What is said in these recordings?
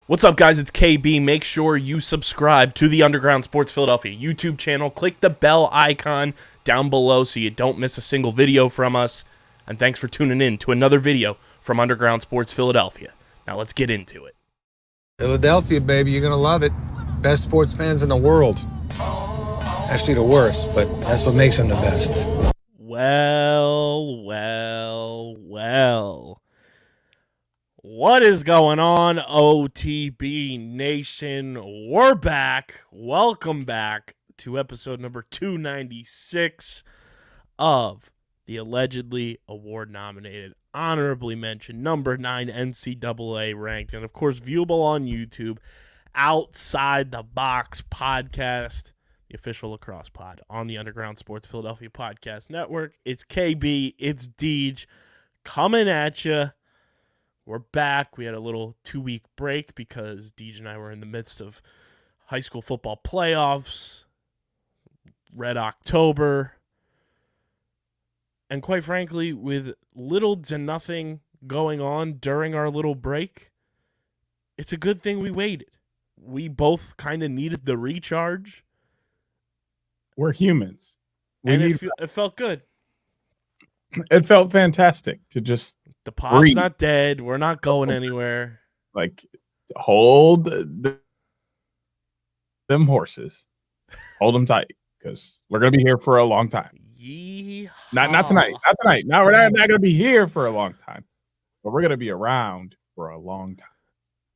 What's up, guys? It's KB. Make sure you subscribe to the Underground Sports Philadelphia YouTube channel. Click the bell icon down below so you don't miss a single video from us. And thanks for tuning in to another video from Underground Sports Philadelphia. Now let's get into it. Philadelphia, baby, you're going to love it. Best sports fans in the world. Actually, the worst, but that's what makes them the best. Well. What is going on, OTB Nation? We're back. Welcome back to episode number 296 of the allegedly award-nominated, honorably mentioned, number 9 NCAA ranked, and of course viewable on YouTube, Outside the Box podcast, the official lacrosse pod on the Underground Sports Philadelphia Podcast Network. It's KB, it's Deej, coming at you. We're back. We had a little 2-week break because Deej and I were in the midst of high school football playoffs, Red October, and quite frankly, with little to nothing going on during our little break, it's a good thing we waited. We both kind of needed the recharge. We're humans. It felt good. It felt fantastic to just the pod's breathe. Not dead. We're not going anywhere. Like, hold them horses. Hold them tight because we're going to be here for a long time. Yeehaw. Not tonight. Not tonight. No, we're not going to be here for a long time. But we're going to be around for a long time.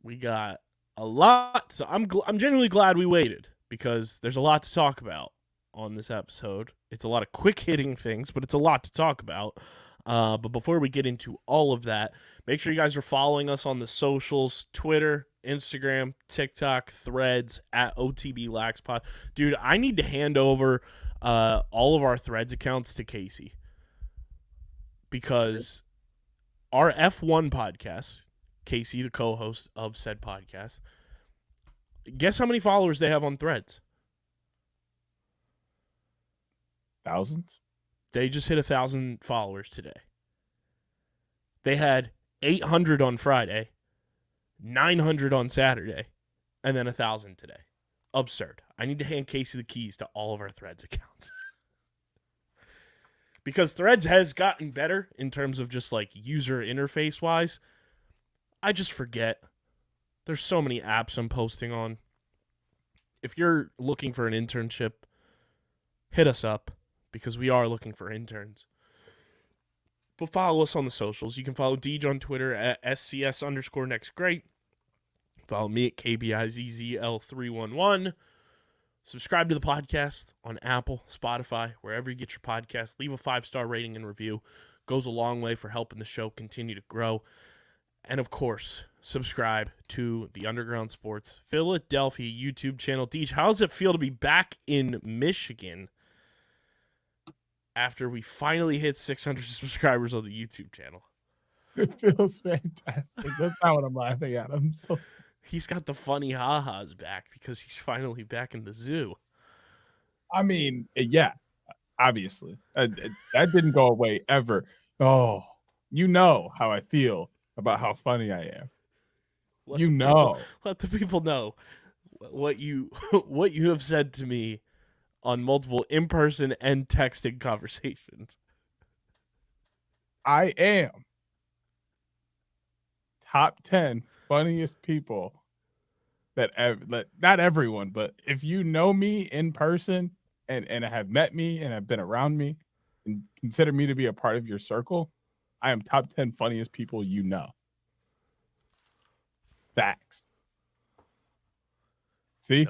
We got a lot. So I'm genuinely glad we waited because there's a lot to talk about on this episode. It's a lot of quick hitting things, but it's a lot to talk about. But before we get into all of that, make sure you guys are following us on the socials, Twitter, Instagram, TikTok, Threads, at OTB LaxPod. Dude, I need to hand over all of our Threads accounts to Casey because our F1 podcast, Casey, the co-host of said podcast, guess how many followers they have on Threads? Thousands? They just hit 1,000 followers today. They had 800 on Friday, 900 on Saturday, and then 1,000 today. Absurd. I need to hand Casey the keys to all of our Threads accounts. Because Threads has gotten better in terms of just like user interface wise. I just forget. There's so many apps I'm posting on. If you're looking for an internship, hit us up. Because we are looking for interns. But follow us on the socials. You can follow Deej on Twitter at SCS_NextGreat. Follow me at KBIZZL311. Subscribe to the podcast on Apple, Spotify, wherever you get your podcast. Leave a 5-star rating and review. Goes a long way for helping the show continue to grow. And of course, subscribe to the Underground Sports Philadelphia YouTube channel. Deej, how does it feel to be back in Michigan after we finally hit 600 subscribers on the YouTube channel? It feels fantastic. That's not what I'm laughing at. I'm so sorry. He's got the funny ha-has back because he's finally back in the zoo. I mean, yeah, obviously. That didn't go away ever. Oh, you know how I feel about how funny I am. Let the people know what you have said to me on multiple in-person and texting conversations. I am top 10 funniest people that not everyone, but if you know me in person and have met me and have been around me and consider me to be a part of your circle, I am top 10 funniest people you know. Facts. See?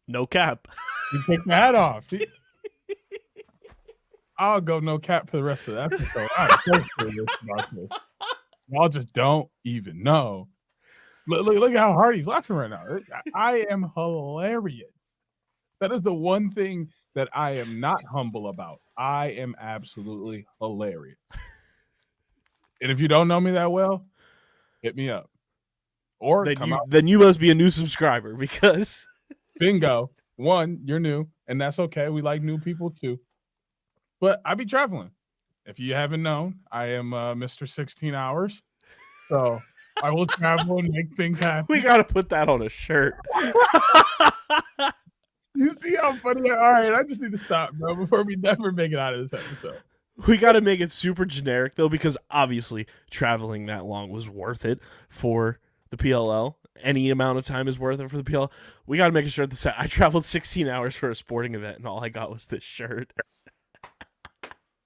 No cap. He took my hat off. I'll go no cap for the rest of the episode. Y'all just don't even know. Look at how hard he's laughing right now. I am hilarious. That is the one thing that I am not humble about. I am absolutely hilarious. And if you don't know me that well, hit me up. Or then you must be a new subscriber because bingo. One, you're new, and that's okay. We like new people too. But I be traveling. If you haven't known, I am Mr. 16 hours. So I will travel and make things happen. We got to put that on a shirt. You see how funny? All right, I just need to stop, bro, before we never make it out of this episode. We got to make it super generic, though, because obviously traveling that long was worth it for the PLL. Any amount of time is worth it for the PLL. We got to make a shirt that said, I traveled 16 hours for a sporting event, and all I got was this shirt.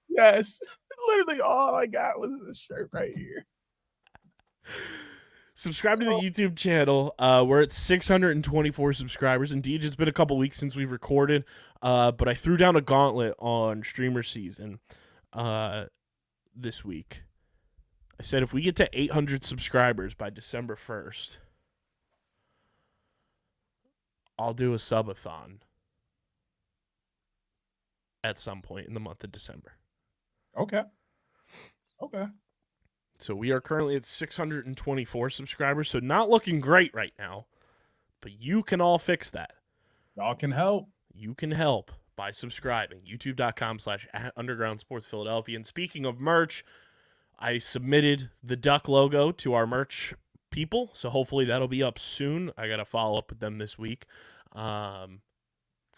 Yes. Literally all I got was this shirt right here. Subscribe to the YouTube channel. We're at 624 subscribers. Indeed, it's been a couple weeks since we've recorded, but I threw down a gauntlet on streamer season this week. I said if we get to 800 subscribers by December 1st, I'll do a subathon at some point in the month of December. Okay. So we are currently at 624 subscribers, so not looking great right now, but you can all fix that. Y'all can help. You can help by subscribing. YouTube.com/@undergroundsportsphiladelphia. And speaking of merch, I submitted the duck logo to our merch people, so hopefully that'll be up soon. I got to follow up with them this week. Go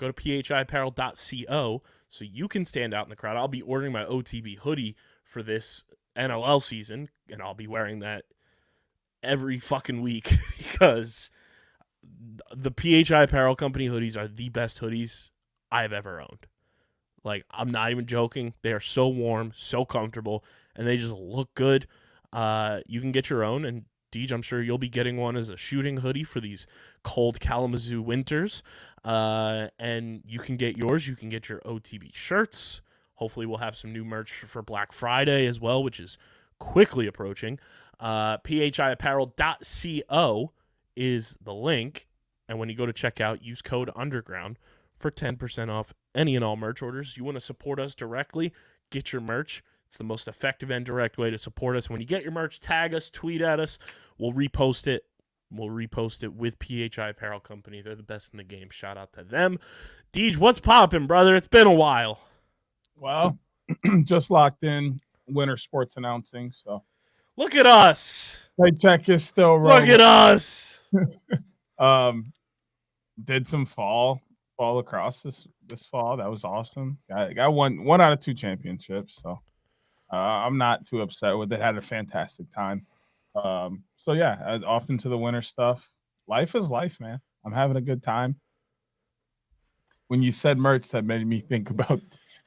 to phiapparel.co so you can stand out in the crowd. I'll be ordering my OTB hoodie for this NLL season, and I'll be wearing that every fucking week because the PHI Apparel Company hoodies are the best hoodies I've ever owned. Like, I'm not even joking. They are so warm, so comfortable, and they just look good. You can get your own, and Deej, I'm sure you'll be getting one as a shooting hoodie for these cold Kalamazoo winters. And you can get yours. You can get your OTB shirts. Hopefully we'll have some new merch for Black Friday as well, which is quickly approaching. phiapparel.co is the link. And when you go to checkout, use code underground for 10% off any and all merch orders. You want to support us directly, get your merch. It's the most effective and direct way to support us. When you get your merch, tag us, tweet at us. We'll repost it. We'll repost it with PHI Apparel Company. They're the best in the game. Shout out to them. Deej, what's popping, brother? It's been a while. Well, just locked in winter sports announcing. So look at us. My check is still rolling. Look at us. Did some fall lacrosse this fall. That was awesome. Got one out of 2 championships. So I'm not too upset with it. Had a fantastic time. So yeah, off into the winter stuff. Life is life, man. I'm having a good time. When you said merch, that made me think about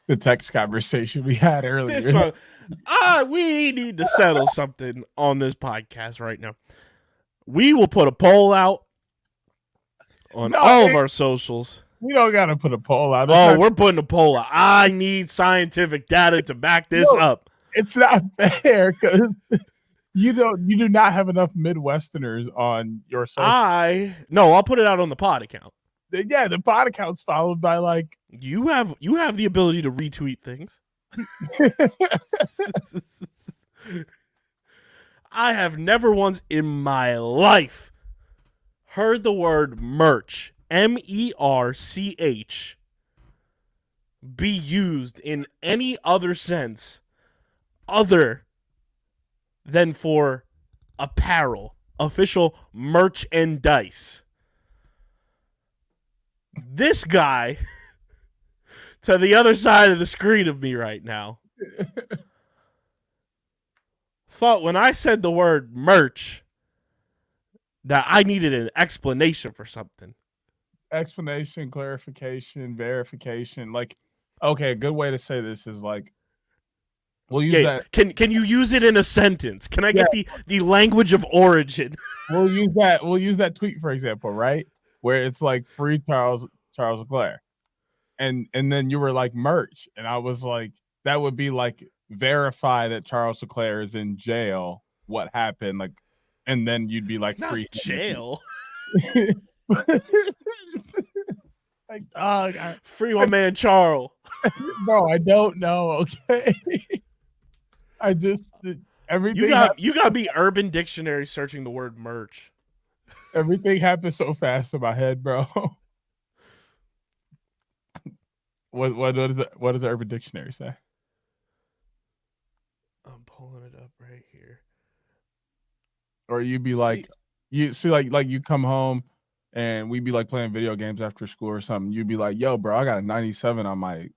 the text conversation we had earlier. This one, we need to settle something on this podcast right now. We will put a poll out on all of our socials. We don't got to put a poll out. We're putting a poll out. I need scientific data to back this up. It's not fair because you do not have enough Midwesterners on your social. I'll put it out on the pod account. Yeah, the pod account's followed by like you have the ability to retweet things. I have never once in my life heard the word merch, MERCH, be used in any other sense other than for apparel, official merchandise. This guy to the other side of the screen of me right now thought when I said the word merch that I needed an explanation for something. Explanation, clarification, verification. Like, okay, a good way to say this is like, we'll use that. Can you use it in a sentence? Can I get the language of origin? We'll use that tweet, for example, right? Where it's like free Charles Leclerc. And then you were like merch. And I was like, that would be like verify that Charles Leclerc is in jail. What happened? Like, and then you'd be like, not free jail. Like, free my man Charles. Bro, I don't know. Okay. I just everything you got to be Urban Dictionary searching the word merch. Everything happened so fast in my head, bro. What does the Urban Dictionary say? I'm pulling it up right here. Or you'd be like, you see, like you come home and we'd be like playing video games after school or something. You'd be like, yo, bro, I got a 97 on my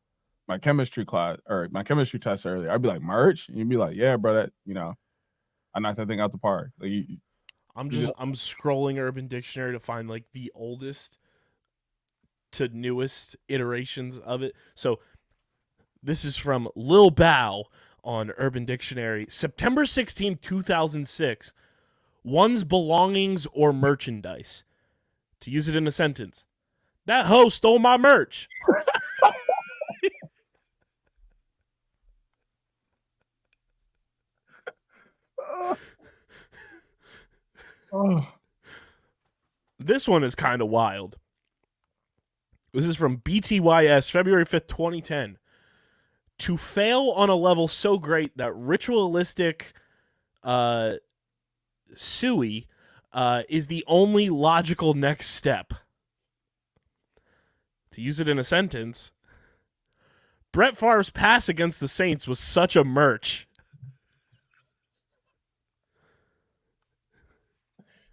chemistry class or my chemistry test earlier. I'd be like, merch? And you'd be like, yeah, bro, that, I knocked that thing out the park. Like, I'm scrolling Urban Dictionary to find like the oldest to newest iterations of it. So this is from Lil Bow on Urban Dictionary, September 16, 2006. One's belongings or merchandise. To use it in a sentence, that hoe stole my merch. oh. This one is kind of wild. This is from BTYS, February 5th, 2010. To fail on a level so great that ritualistic Sui is the only logical next step. To use it in a sentence, Brett Favre's pass against the Saints was such a merch.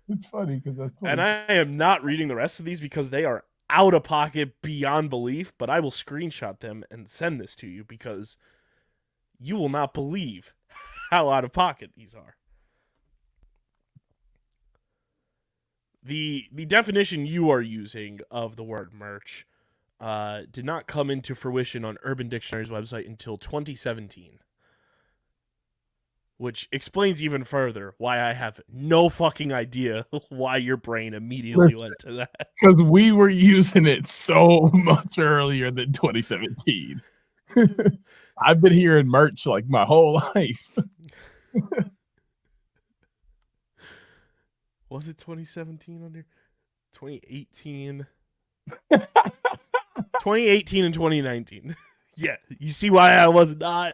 It's funny because that's funny. And I am not reading the rest of these because they are out of pocket beyond belief, but I will screenshot them and send this to you because you will not believe how out of pocket these are. The definition you are using of the word merch did not come into fruition on Urban Dictionary's website until 2017. Which explains even further why I have no fucking idea why your brain immediately went to that. Because we were using it so much earlier than 2017. I've been hearing merch like my whole life. Was it 2017 under 2018? 2018 and 2019. Yeah, you see why I was not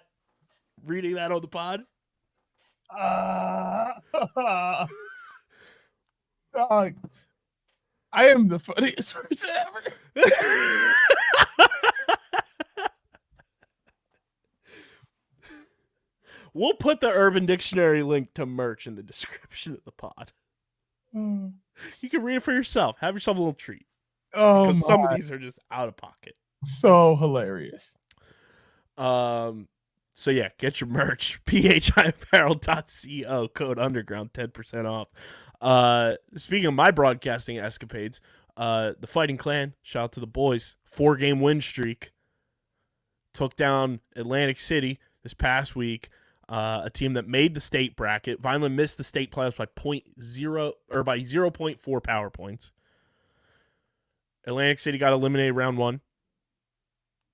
reading that on the pod? I am the funniest person ever. We'll put the Urban Dictionary link to merch in the description of the pod. You can read it for yourself. Have yourself a little treat. Because some of these are just out of pocket. So hilarious. So yeah, get your merch. phiapparel.co, code underground, 10% off. Speaking of my broadcasting escapades, the Fighting Clan, shout out to the boys, 4-game win streak. Took down Atlantic City this past week. A team that made the state bracket. Vineland missed the state playoffs by 0.4 power points. Atlantic City got eliminated round 1.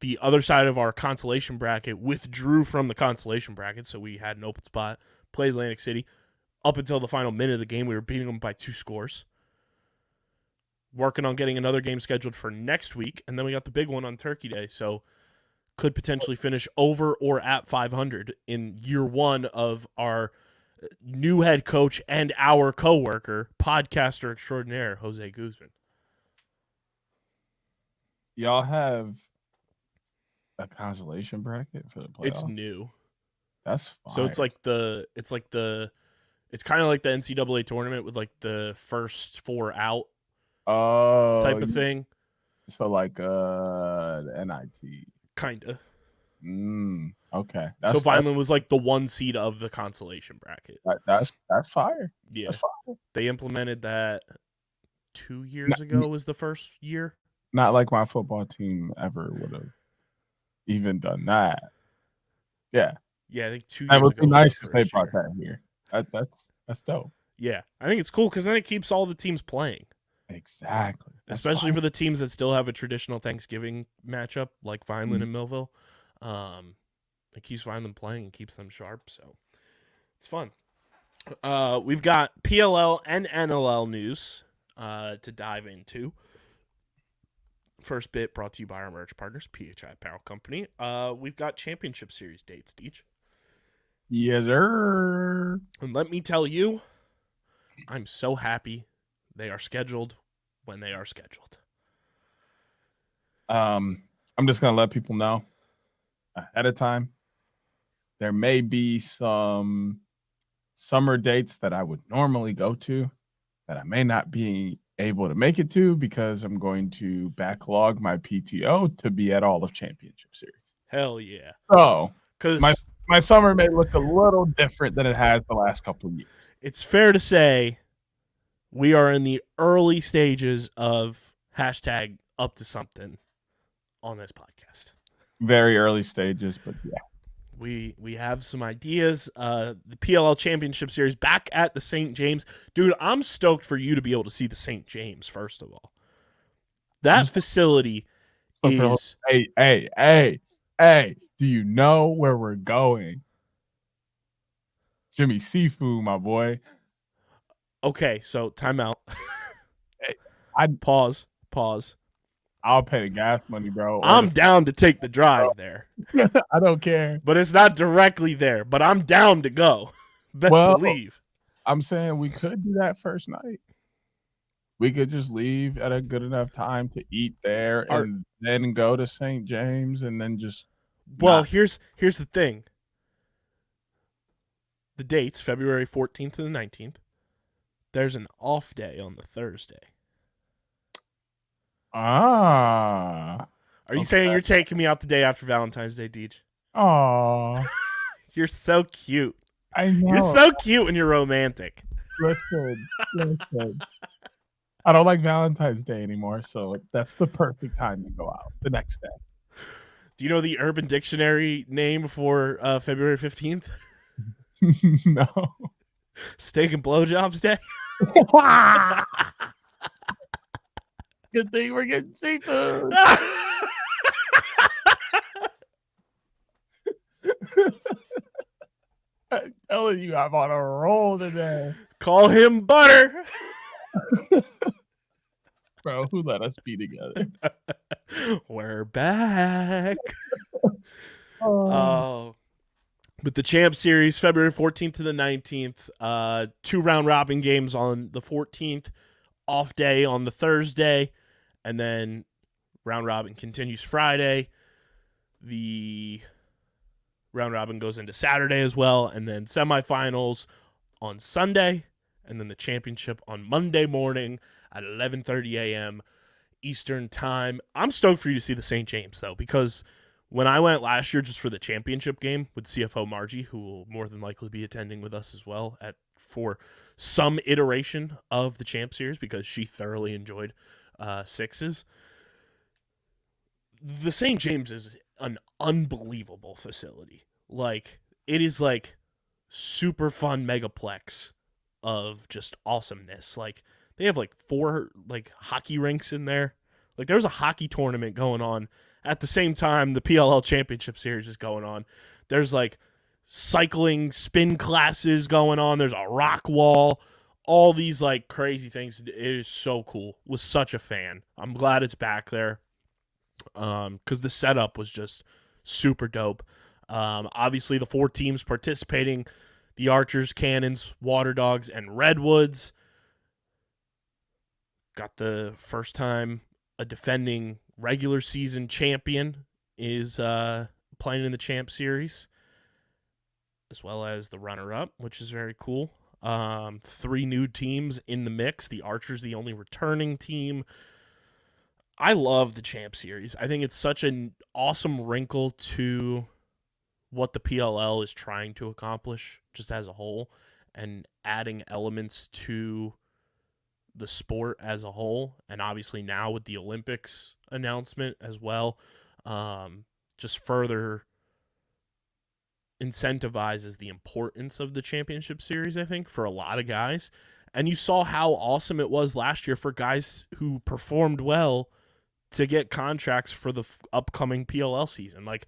The other side of our consolation bracket withdrew from the consolation bracket, so we had an open spot. Played Atlantic City. Up until the final minute of the game, we were beating them by 2 scores. Working on getting another game scheduled for next week, and then we got the big one on Turkey Day, so could potentially finish over or at 500 in year 1 of our new head coach and our coworker, podcaster extraordinaire, Jose Guzman. Y'all have a consolation bracket for the playoffs? It's new. That's fire. So it's kind of like the NCAA tournament with like the first 4 out type of thing. So like the NIT. Kinda. Okay. So Vineland was like the 1 seed of the consolation bracket. That's fire. Yeah. That's fire. They implemented that 2 years ago was the first year. Not like my football team ever would have even done that. Yeah. Yeah, I think 2 years ago. That would be nice if they brought that here. That's dope. Yeah. I think it's cool because then it keeps all the teams playing. Exactly. Especially for the teams that still have a traditional Thanksgiving matchup like Vineland and Millville. It keeps Vineland playing and keeps them sharp, so it's fun. We've got PLL and NLL news to dive into. First bit brought to you by our merch partners, PHI Apparel Company. We've got Championship Series dates, Deej. Yes, sir. And let me tell you, I'm so happy they are scheduled when they are scheduled. I'm just going to let people know ahead of time. There may be some summer dates that I would normally go to that I may not be able to make it to because I'm going to backlog my PTO to be at all of Championship Series. Hell yeah. So Because my summer may look a little different than it has the last couple of years. it's fair to say we are in the early stages of hashtag up to something on this podcast. Very early stages, but yeah. We have some ideas. The PLL Championship Series back at the St. James. Dude, I'm stoked for you to be able to see the St. James, first of all. That facility is... Hey, do you know where we're going? Jimmy Seafood, my boy. Okay, so time out. I'd Pause. I'll pay the gas money, bro. I'm down to take the drive there. I don't care. But it's not directly there. But I'm down to go. Best believe. I'm saying we could do that first night. We could just leave at a good enough time to eat there and then go to St. James and then just... Well, here's the thing. The dates, February 14th and the 19th. There's an off day on the Thursday. Ah. Are you saying you're taking me out the day after Valentine's Day, Deej? Oh. You're so cute. I know. You're so cute when you're romantic. Listen. I don't like Valentine's Day anymore, so that's the perfect time to go out the next day. Do you know the Urban Dictionary name for February 15th? No. Steak and Blowjobs Day? Good thing we're getting seafood. I'm telling you, I'm on a roll today. Call him Butter. Bro, who let us be together? We're back. Oh. With the Champ Series, February 14th to the 19th, 2 round robin games on the 14th, off day on the Thursday, and then round robin continues Friday. The round robin goes into Saturday as well, and then semifinals on Sunday, and then the championship on Monday morning at 11:30 a.m. Eastern Time. I'm stoked for you to see the St. James, though, because when I went last year just for the championship game with CFO Margie, who will more than likely be attending with us as well for some iteration of the Champ Series because she thoroughly enjoyed sixes. The St. James is an unbelievable facility. Like, it is like super fun megaplex of just awesomeness. Like, they have like 4 like hockey rinks in there. Like, there's a hockey tournament going on at the same time the PLL Championship Series is going on. There's like cycling spin classes going on. There's a rock wall. All these like crazy things. It is so cool. Was such a fan. I'm glad it's back there. Because the setup was just super dope. Obviously the 4 teams participating, the Archers, Cannons, Water Dogs, and Redwoods. Got the first time a defending regular season champion is playing in the Champ Series, as well as the runner-up, which is very cool. 3 new teams in the mix. The Archers, the only returning team. I love the Champ Series. I think it's such an awesome wrinkle to what the PLL is trying to accomplish just as a whole, and adding elements to the sport as a whole, and obviously now with the Olympics announcement as well, just further incentivizes the importance of the championship series, I think, for a lot of guys. And you saw how awesome it was last year for guys who performed well to get contracts for the upcoming PLL season, like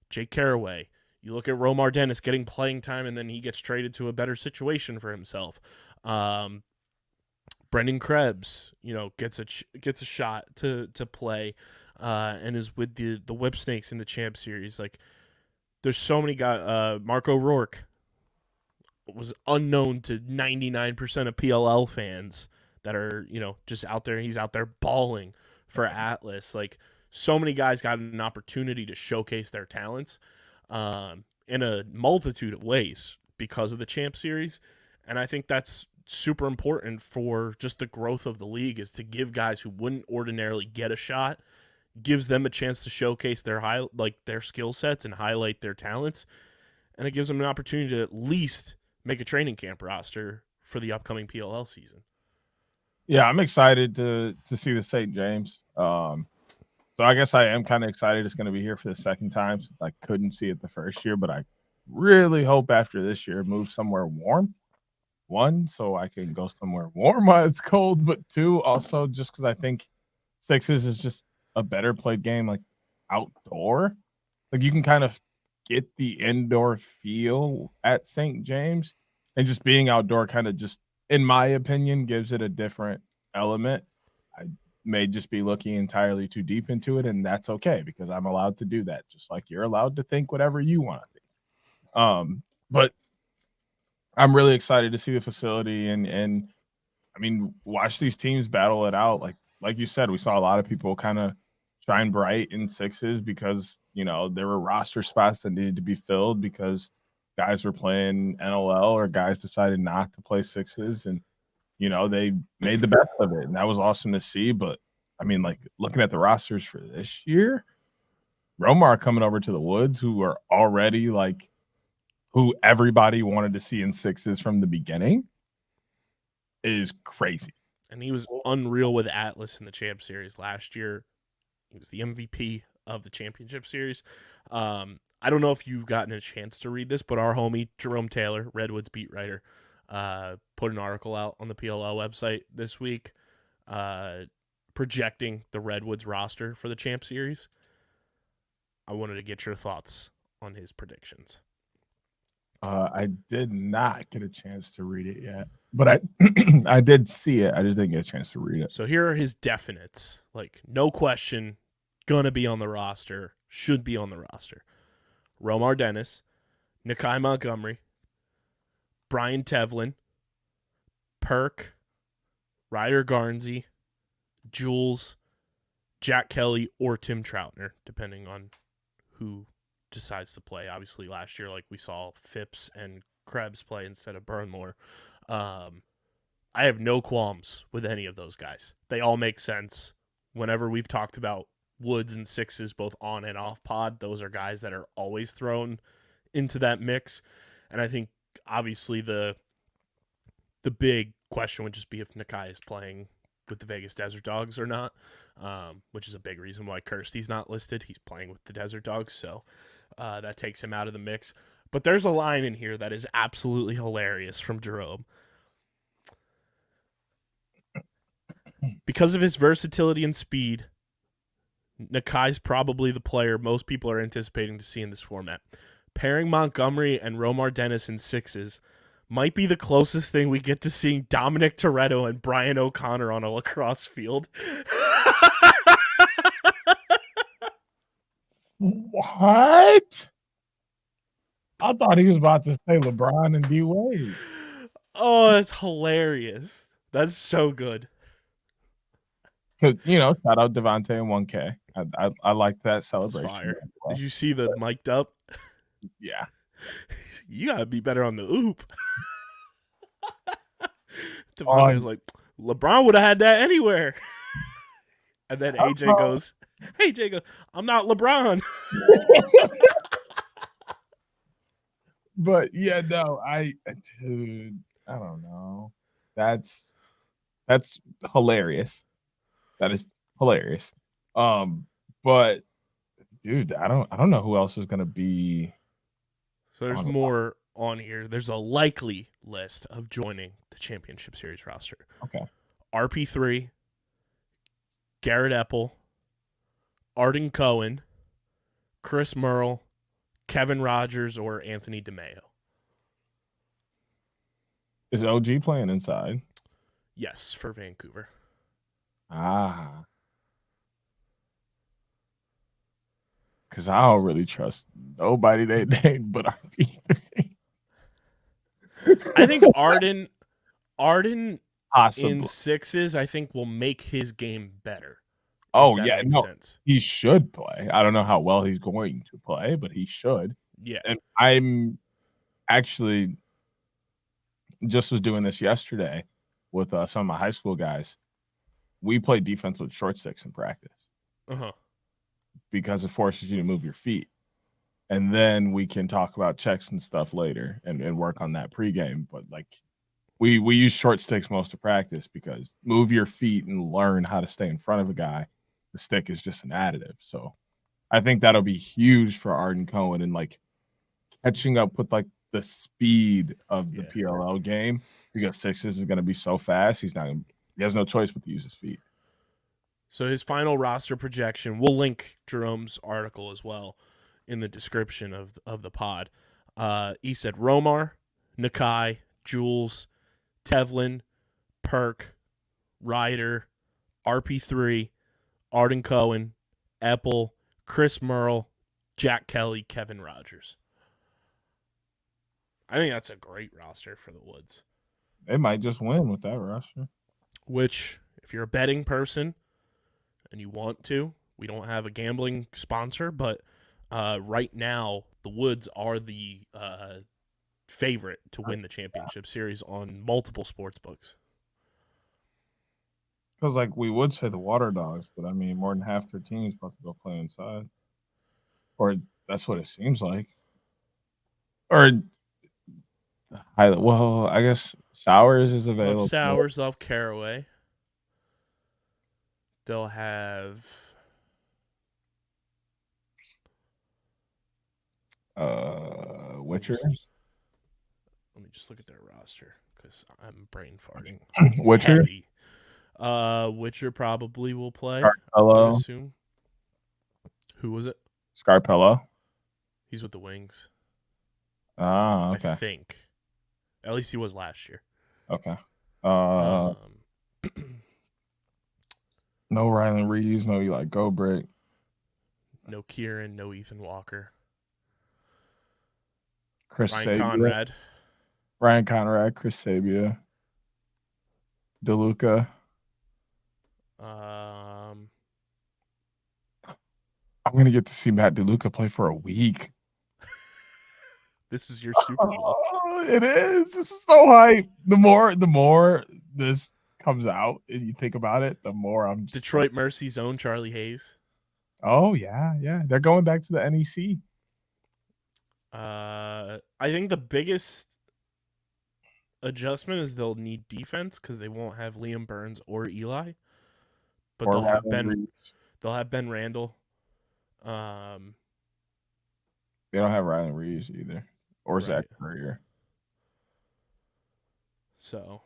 Jake Carraway. You look at Romar Dennis getting playing time, and then he gets traded to a better situation for himself. Brendan Krebs, gets a shot to play, and is with the Whip Snakes in the Champ Series. Like, there's so many guys. Marco Rourke was unknown to 99% of PLL fans that are just out there. He's out there balling for Atlas. Like, so many guys got an opportunity to showcase their talents in a multitude of ways because of the Champ Series. And I think that's super important for just the growth of the league, is to give guys who wouldn't ordinarily get a shot, gives them a chance to showcase their skill sets and highlight their talents. And it gives them an opportunity to at least make a training camp roster for the upcoming PLL season. Yeah, I'm excited to see the St. James. So I guess I am kind of excited it's going to be here for the second time, since I couldn't see it the first year. But I really hope after this year it moves somewhere warm. One, so I can go somewhere warm while it's cold. But two, also just because I think sixes is just a better played game, like outdoor. Like you can kind of get the indoor feel at St. James, and just being outdoor kind of just, in my opinion, gives it a different element. I may just be looking entirely too deep into it, and that's okay, because I'm allowed to do that, just like you're allowed to think whatever you want to think. But I'm really excited to see the facility, and I mean, watch these teams battle it out. Like you said, we saw a lot of people kind of shine bright in sixes because, you know, there were roster spots that needed to be filled because guys were playing NLL or guys decided not to play sixes, and you know, they made the best of it, and that was awesome to see. But I mean, like, looking at the rosters for this year, Romar coming over to the Woods, who are already like who everybody wanted to see in sixes from the beginning, is crazy. And he was unreal with Atlas in the Champ Series last year. He was the MVP of the Championship Series. I don't know if you've gotten a chance to read this, but our homie Jerome Taylor, Redwoods beat writer, put an article out on the PLL website this week projecting the Redwoods roster for the Champ Series. I wanted to get your thoughts on his predictions. I did not get a chance to read it yet, but I I did see it. I just didn't get a chance to read it. So here are his definites. Like, no question, gonna be on the roster, should be on the roster. Romar Dennis, Nakai Montgomery, Brian Tevlin, Perk, Ryder Garnsey, Jules, Jack Kelly, or Tim Troutner, depending on who decides to play. Obviously, last year, like we saw Phipps and Krebs play instead of Burnmore. I have no qualms with any of those guys. They all make sense. Whenever we've talked about Woods and sixes, both on and off pod, those are guys that are always thrown into that mix. And I think, obviously, the big question would just be if Nakai is playing with the Vegas Desert Dogs or not, which is a big reason why Kirsty's not listed. He's playing with the Desert Dogs, so that takes him out of the mix. But there's a line in here that is absolutely hilarious from Jerome. Because of his versatility and speed, Nakai's probably the player most people are anticipating to see in this format. Pairing Montgomery and Romar Dennis in sixes might be the closest thing we get to seeing Dominic Toretto and Brian O'Connor on a lacrosse field. What? I thought he was about to say LeBron and D Wade. Oh, that's hilarious. That's so good. Because, you know, shout out Devontae and 1K. I like that celebration. Fire. Did you see the mic'd up? Yeah. You gotta be better on the oop. Devontae was like, LeBron would have had that anywhere. And then AJ goes, I'm not LeBron. But yeah, no, dude, I don't know. That's hilarious. That is hilarious. But dude, I don't know who else is gonna be. So there's more on here. There's a likely list of joining the Championship Series roster. Okay. RP3, Garrett Epple, Arden Cohen, Chris Merle, Kevin Rogers, or Anthony DeMeo. Is OG playing inside? Yes, for Vancouver. Ah. Because I don't really trust nobody they named but RP3. I think Arden Possibly. in sixes, I think, will make his game better. Oh, yeah. No, sense. He should play. I don't know how well he's going to play, but he should. Yeah. And I'm actually just was doing this yesterday with some of my high school guys. We play defense with short sticks in practice because it forces you to move your feet. And then we can talk about checks and stuff later and work on that pregame. But like we use short sticks most of practice because move your feet and learn how to stay in front of a guy. The stick is just an additive. So I think that'll be huge for Arden Cohen and like catching up with like the speed of the PLL game because Sixers is going to be so fast. He has no choice but to use his feet. So his final roster projection, we'll link Jerome's article as well in the description of the pod. He said Romar, Nakai, Jules, Tevlin, Perk, Ryder, RP3, Arden Cohen, Epple, Chris Merle, Jack Kelly, Kevin Rogers. I think that's a great roster for the Woods. They might just win with that roster. Which, if you're a betting person and you want to, we don't have a gambling sponsor, but right now the Woods are the favorite to win the championship series on multiple sports books. Because, like, we would say the Water Dogs, but I mean, more than half their team is about to go play inside. Or that's what it seems like. Or, well, I guess Sowers is available. Sowers, they'll have Caraway. They'll have Witcher. Let me just look at their roster because I'm brain farting. Witcher. Heavy. Witcher probably will play. Scarpello. I assume. Who was it? Scarpello. He's with the Wings. Ah, okay. I think. At least he was last year. Okay. No Rylan Reeves, no Eli Gobrick. No Kieran, no Ethan Walker. Ryan Conrad, Chris Sabia. DeLuca. I'm going to get to see Matt DeLuca play for a week. This is your Super Bowl. Oh, it is. This is so hype. The more this comes out and you think about it, the more I'm just Detroit Mercy's own Charlie Hayes. Oh, yeah. They're going back to the NEC. I think the biggest adjustment is they'll need defense because they won't have Liam Burns or Eli. But they'll have Ben Randall. They don't have Rylan Reeves either. Or Zach Courier. So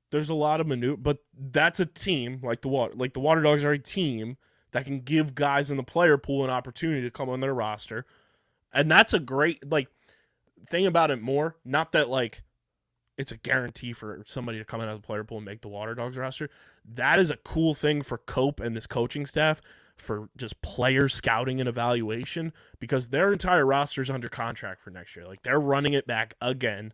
there's a lot of maneuver, but that's a team like the Water Dogs are a team that can give guys in the player pool an opportunity to come on their roster. And that's a great thing about it more. Not that it's a guarantee for somebody to come out of the player pool and make the Water Dogs roster. That is a cool thing for Cope and this coaching staff for just player scouting and evaluation because their entire roster is under contract for next year. They're running it back again.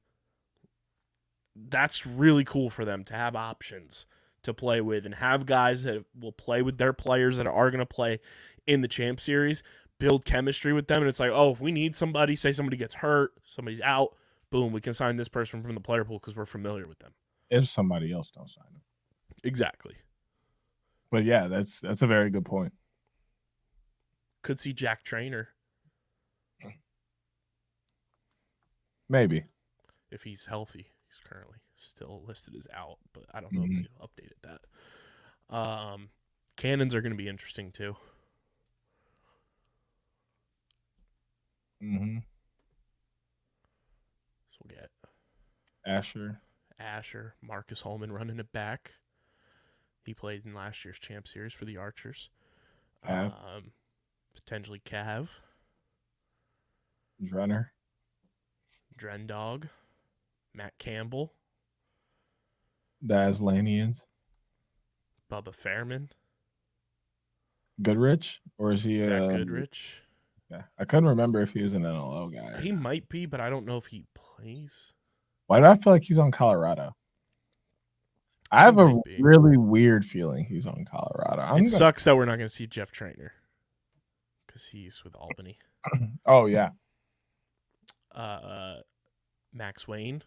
That's really cool for them to have options to play with and have guys that will play with their players that are going to play in the Champ Series, build chemistry with them. And it's if we need somebody, say somebody gets hurt, somebody's out, boom, we can sign this person from the player pool because we're familiar with them. If somebody else don't sign them. Exactly. But yeah, that's a very good point. Could see Jack Trainer. Maybe. If he's healthy. He's currently still listed as out, but I don't know if they updated that. Cannons are going to be interesting too. Mm-hmm. So we'll get Asher, Marcus Holman running it back. He played in last year's Champ Series for the Archers. Potentially Cav. Drendog. Matt Campbell. The Aslanians. Bubba Fairman. Goodrich? Or is he Zach Goodrich? Yeah. I couldn't remember if he was an NLL guy. He might be, but I don't know if he plays. Why do I feel like he's on Colorado? I have a really weird feeling he's on Colorado. It sucks that we're not going to see Jeff Trainer because he's with Oh, yeah. Max Wayne.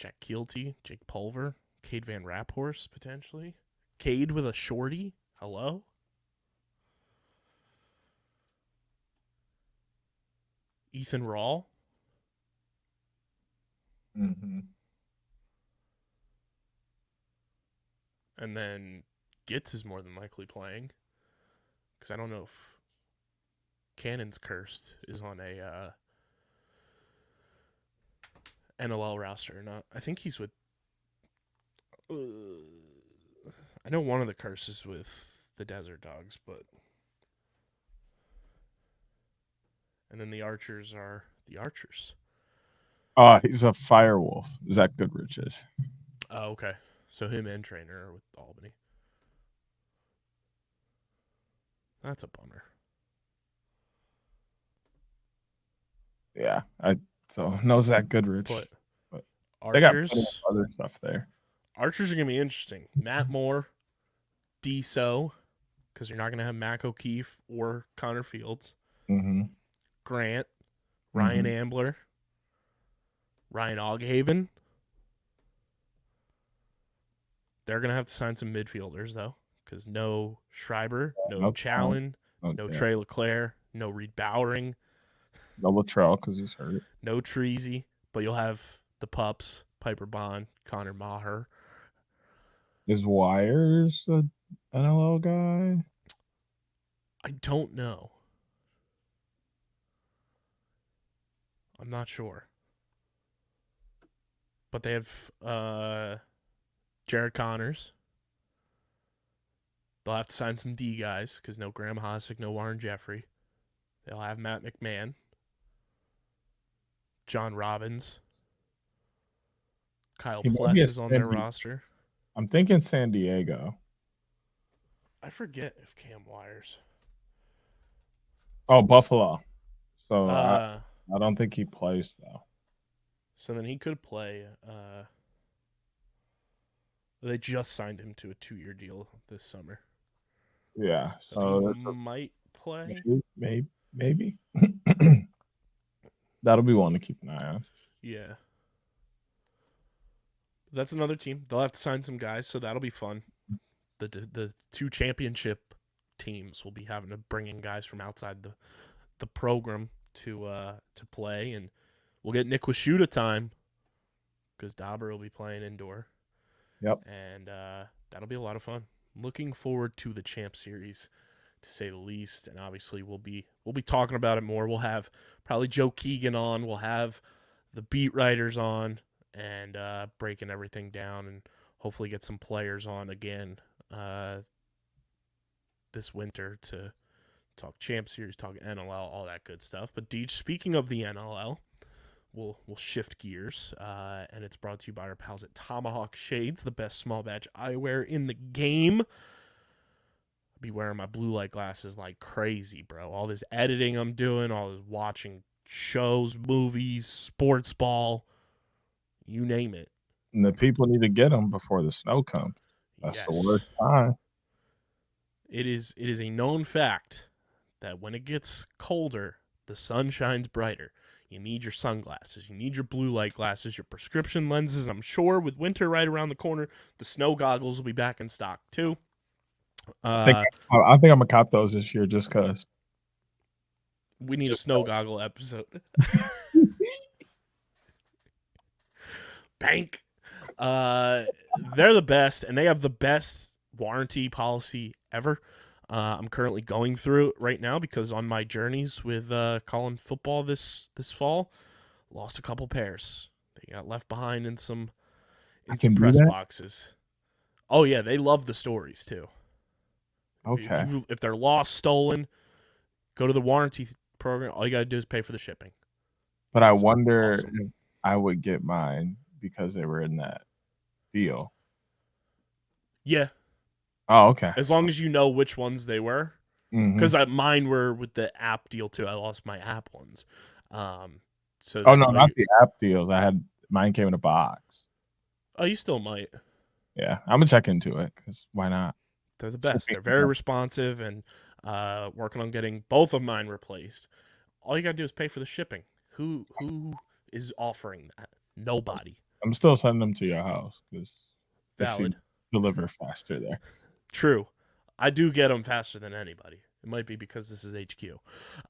Jack Keelty, Jake Pulver, Cade Van Raphorst, potentially. Cade with a shorty. Hello? Ethan Rawl. Mm-hmm. And then Gitz is more than likely playing. Because I don't know if Cannon's Cursed is on a NLL roster or not. I think he's with... I know one of the Curses with the Desert Dogs, but... And then the Archers are the Archers. He's a Firewolf. Zach Goodrich is. Oh, okay. So him and Trainer are with Albany. That's a bummer. Yeah, so no Zach Goodrich. But they got Archers, other stuff there. Archers are going to be interesting. Matt Moore, D-So, because you're not going to have Mac O'Keefe or Connor Fields. Mm-hmm. Grant, Ryan Ambler, Ryan Oghaven. They're going to have to sign some midfielders, though, because no Schreiber, no Challen, no Trey LeClaire, no Reed Bowering. No Latrell because he's hurt. No Treasy, but you'll have the pups, Piper Bond, Connor Maher. Is Wires an NLL guy? I don't know. I'm not sure. But they have Jared Connors. They'll have to sign some D guys because no Graham Hosick, no Warren Jeffrey. They'll have Matt McMahon. John Robbins. Kyle Pless is on their roster. I'm thinking San Diego. I forget if Cam Wires. Oh, Buffalo. So I don't think he plays, though. So then he could play. They just signed him to a 2-year deal this summer. Yeah. So he might play. Maybe. That'll be one to keep an eye on. Yeah. That's another team. They'll have to sign some guys, so that'll be fun. The 2 championship teams will be having to bring in guys from outside the program to play, and we'll get Nick Washuta time because Dauber will be playing indoor. Yep. And that'll be a lot of fun. Looking forward to the Champ Series, to say the least. And obviously we'll be talking about it more. We'll have probably Joe Keegan on. We'll have the beat writers on and breaking everything down, and hopefully get some players on again this winter to talk Champ Series, talk NLL, all that good stuff. But Deej, speaking of the NLL, we'll shift gears, and it's brought to you by our pals at Tomahawk Shades, the best small batch eyewear in the game. I'll be wearing my blue light glasses like crazy, bro. All this editing I'm doing, all this watching shows, movies, sports ball, you name it. And the people need to get them before the snow comes. That's the worst time. It is a known fact that when it gets colder, the sun shines brighter. You need your sunglasses. You need your blue light glasses, your prescription lenses, and I'm sure with winter right around the corner, the snow goggles will be back in stock too. I think I'm going to cop those this year just because. We need a snow goggle episode. Bank. They're the best, and they have the best warranty policy ever. I'm currently going through it right now because on my journeys with calling football this fall, lost a couple pairs. They got left behind in some press boxes. Oh yeah, they love the stories too. Okay. If they're lost, stolen, go to the warranty program. All you gotta do is pay for the shipping. But I wonder if I would get mine because they were in that deal. Yeah. Oh, okay. As long as you know which ones they were. Because mine were with the app deal too. I lost my app ones. Not the app deals. Mine came in a box. Oh, you still might. Yeah, I'm gonna check into it because why not? They're the best. They're very responsive and working on getting both of mine replaced. All you gotta do is pay for the shipping. Who is offering that? Nobody. I'm still sending them to your house because Valid. Deliver faster there. True. I do get them faster than anybody. It might be because this is HQ.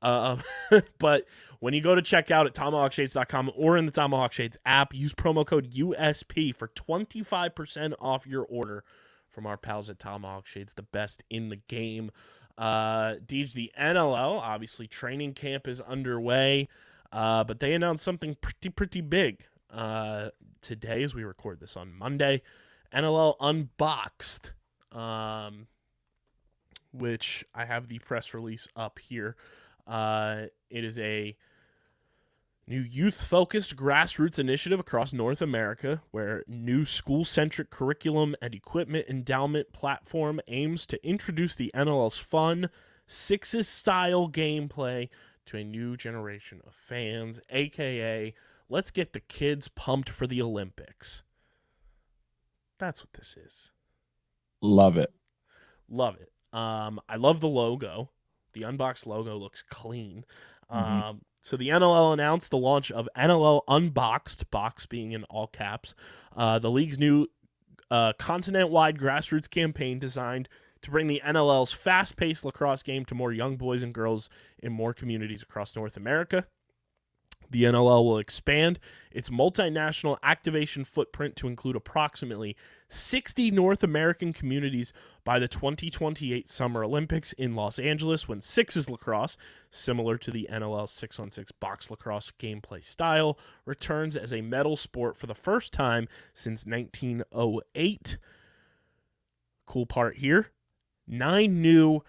But when you go to checkout at TomahawkShades.com or in the Tomahawk Shades app, use promo code USP for 25% off your order from our pals at Tomahawk Shades, the best in the game. Deej, the NLL, obviously training camp is underway, but they announced something pretty big today as we record this on Monday. NLL UnBOXed, which I have the press release up here. It is a new youth-focused grassroots initiative across North America where new school-centric curriculum and equipment endowment platform aims to introduce the NLL's fun, Sixes-style gameplay to a new generation of fans, a.k.a. let's get the kids pumped for the Olympics. That's what this is. Love it. Love it. I love the logo. The unboxed logo looks clean. So the NLL announced the launch of NLL UnBOXed, box being in all caps, the league's new continent-wide grassroots campaign designed to bring the NLL's fast-paced lacrosse game to more young boys and girls in more communities across North America. The NLL will expand its multinational activation footprint to include approximately 60 North American communities by the 2028 Summer Olympics in Los Angeles, when sixes lacrosse, similar to the NLL 6-on-6 box lacrosse gameplay style, returns as a medal sport for the first time since 1908. Cool part here, 9 new,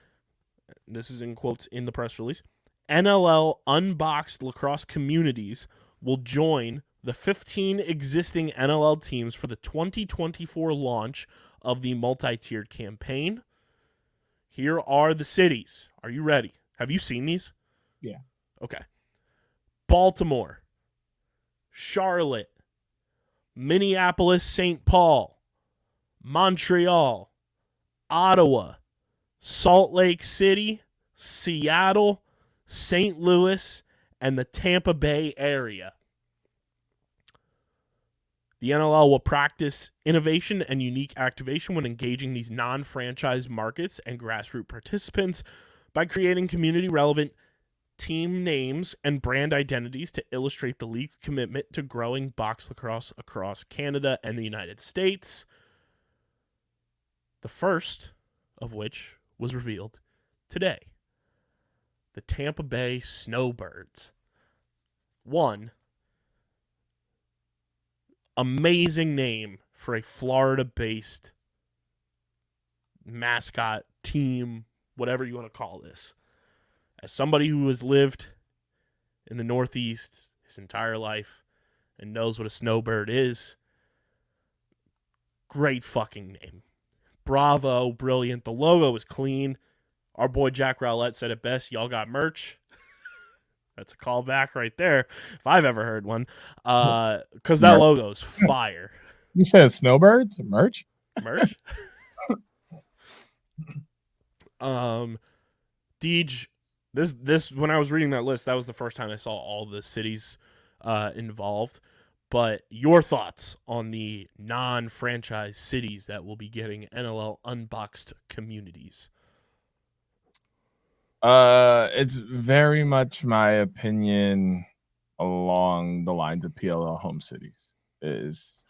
this is in quotes in the press release, NLL UnBOXed lacrosse communities will join the 15 existing NLL teams for the 2024 launch of the multi-tiered campaign. Here are the cities. Are you ready? Have you seen these? Yeah. Okay. Baltimore, Charlotte, Minneapolis, St. Paul, Montreal, Ottawa, Salt Lake City, Seattle, St. Louis, and the Tampa Bay area. The NLL will practice innovation and unique activation when engaging these non-franchise markets and grassroots participants by creating community-relevant team names and brand identities to illustrate the league's commitment to growing box lacrosse across Canada and the United States. The first of which was revealed today. The Tampa Bay Snowbirds. One, amazing name for a Florida-based mascot, team, whatever you want to call this. As somebody who has lived in the Northeast his entire life and knows what a snowbird is, great fucking name. Bravo, brilliant. The logo is clean. Our boy Jack Rowlett said it best. Y'all got merch. That's a callback right there, if I've ever heard one. Because that logo is fire. You said snowbirds? Merch? Merch? Deej, this when I was reading that list, that was the first time I saw all the cities involved. But your thoughts on the non-franchise cities that will be getting NLL UnBOXed communities? It's very much my opinion along the lines of PLL home cities. Is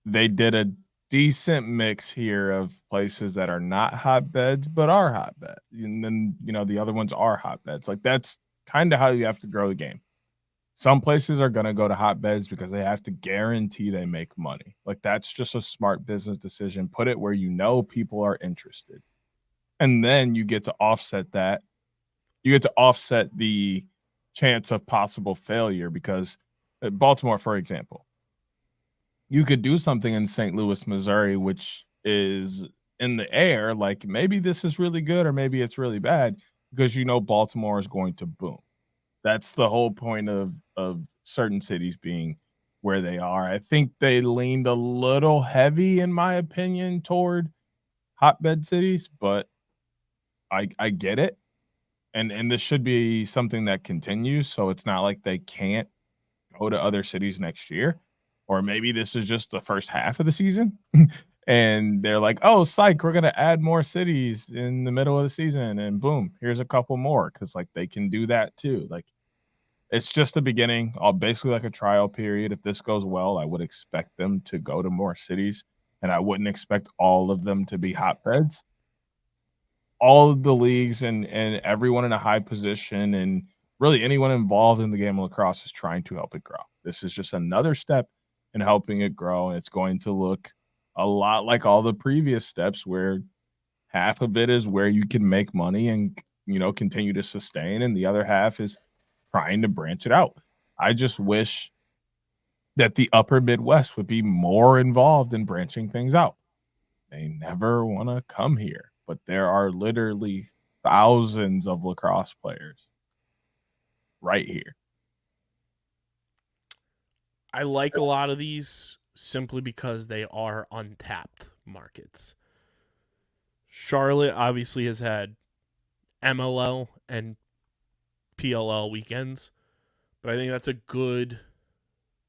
they did a decent mix here of places that are not hotbeds but are hotbeds, and then the other ones are hotbeds. Like, that's kind of how you have to grow the game. Some places are going to go to hotbeds because they have to guarantee they make money. Like, that's just a smart business decision. Put it where people are interested. And then you get to offset that. You get to offset the chance of possible failure, because Baltimore, for example, you could do something in St. Louis, Missouri, which is in the air. Like, maybe this is really good or maybe it's really bad, because Baltimore is going to boom. That's the whole point of certain cities being where they are. I think they leaned a little heavy, in my opinion, toward hotbed cities, but I get it. And this should be something that continues, so it's not like they can't go to other cities next year, or maybe this is just the first half of the season. And they're like, oh, psych, we're going to add more cities in the middle of the season. And boom, here's a couple more. Cause like they can do that too. Like it's just the beginning, basically like a trial period. If this goes well, I would expect them to go to more cities, and I wouldn't expect all of them to be hotbeds. All of the leagues and everyone in a high position and really anyone involved in the game of lacrosse is trying to help it grow. This is just another step in helping it grow. And it's going to look a lot like all the previous steps where half of it is where you can make money and, continue to sustain. And the other half is trying to branch it out. I just wish that the upper Midwest would be more involved in branching things out. They never want to come here, but there are literally thousands of lacrosse players right here. I like a lot of these simply because they are untapped markets. Charlotte obviously has had MLL and PLL weekends, but I think that's a good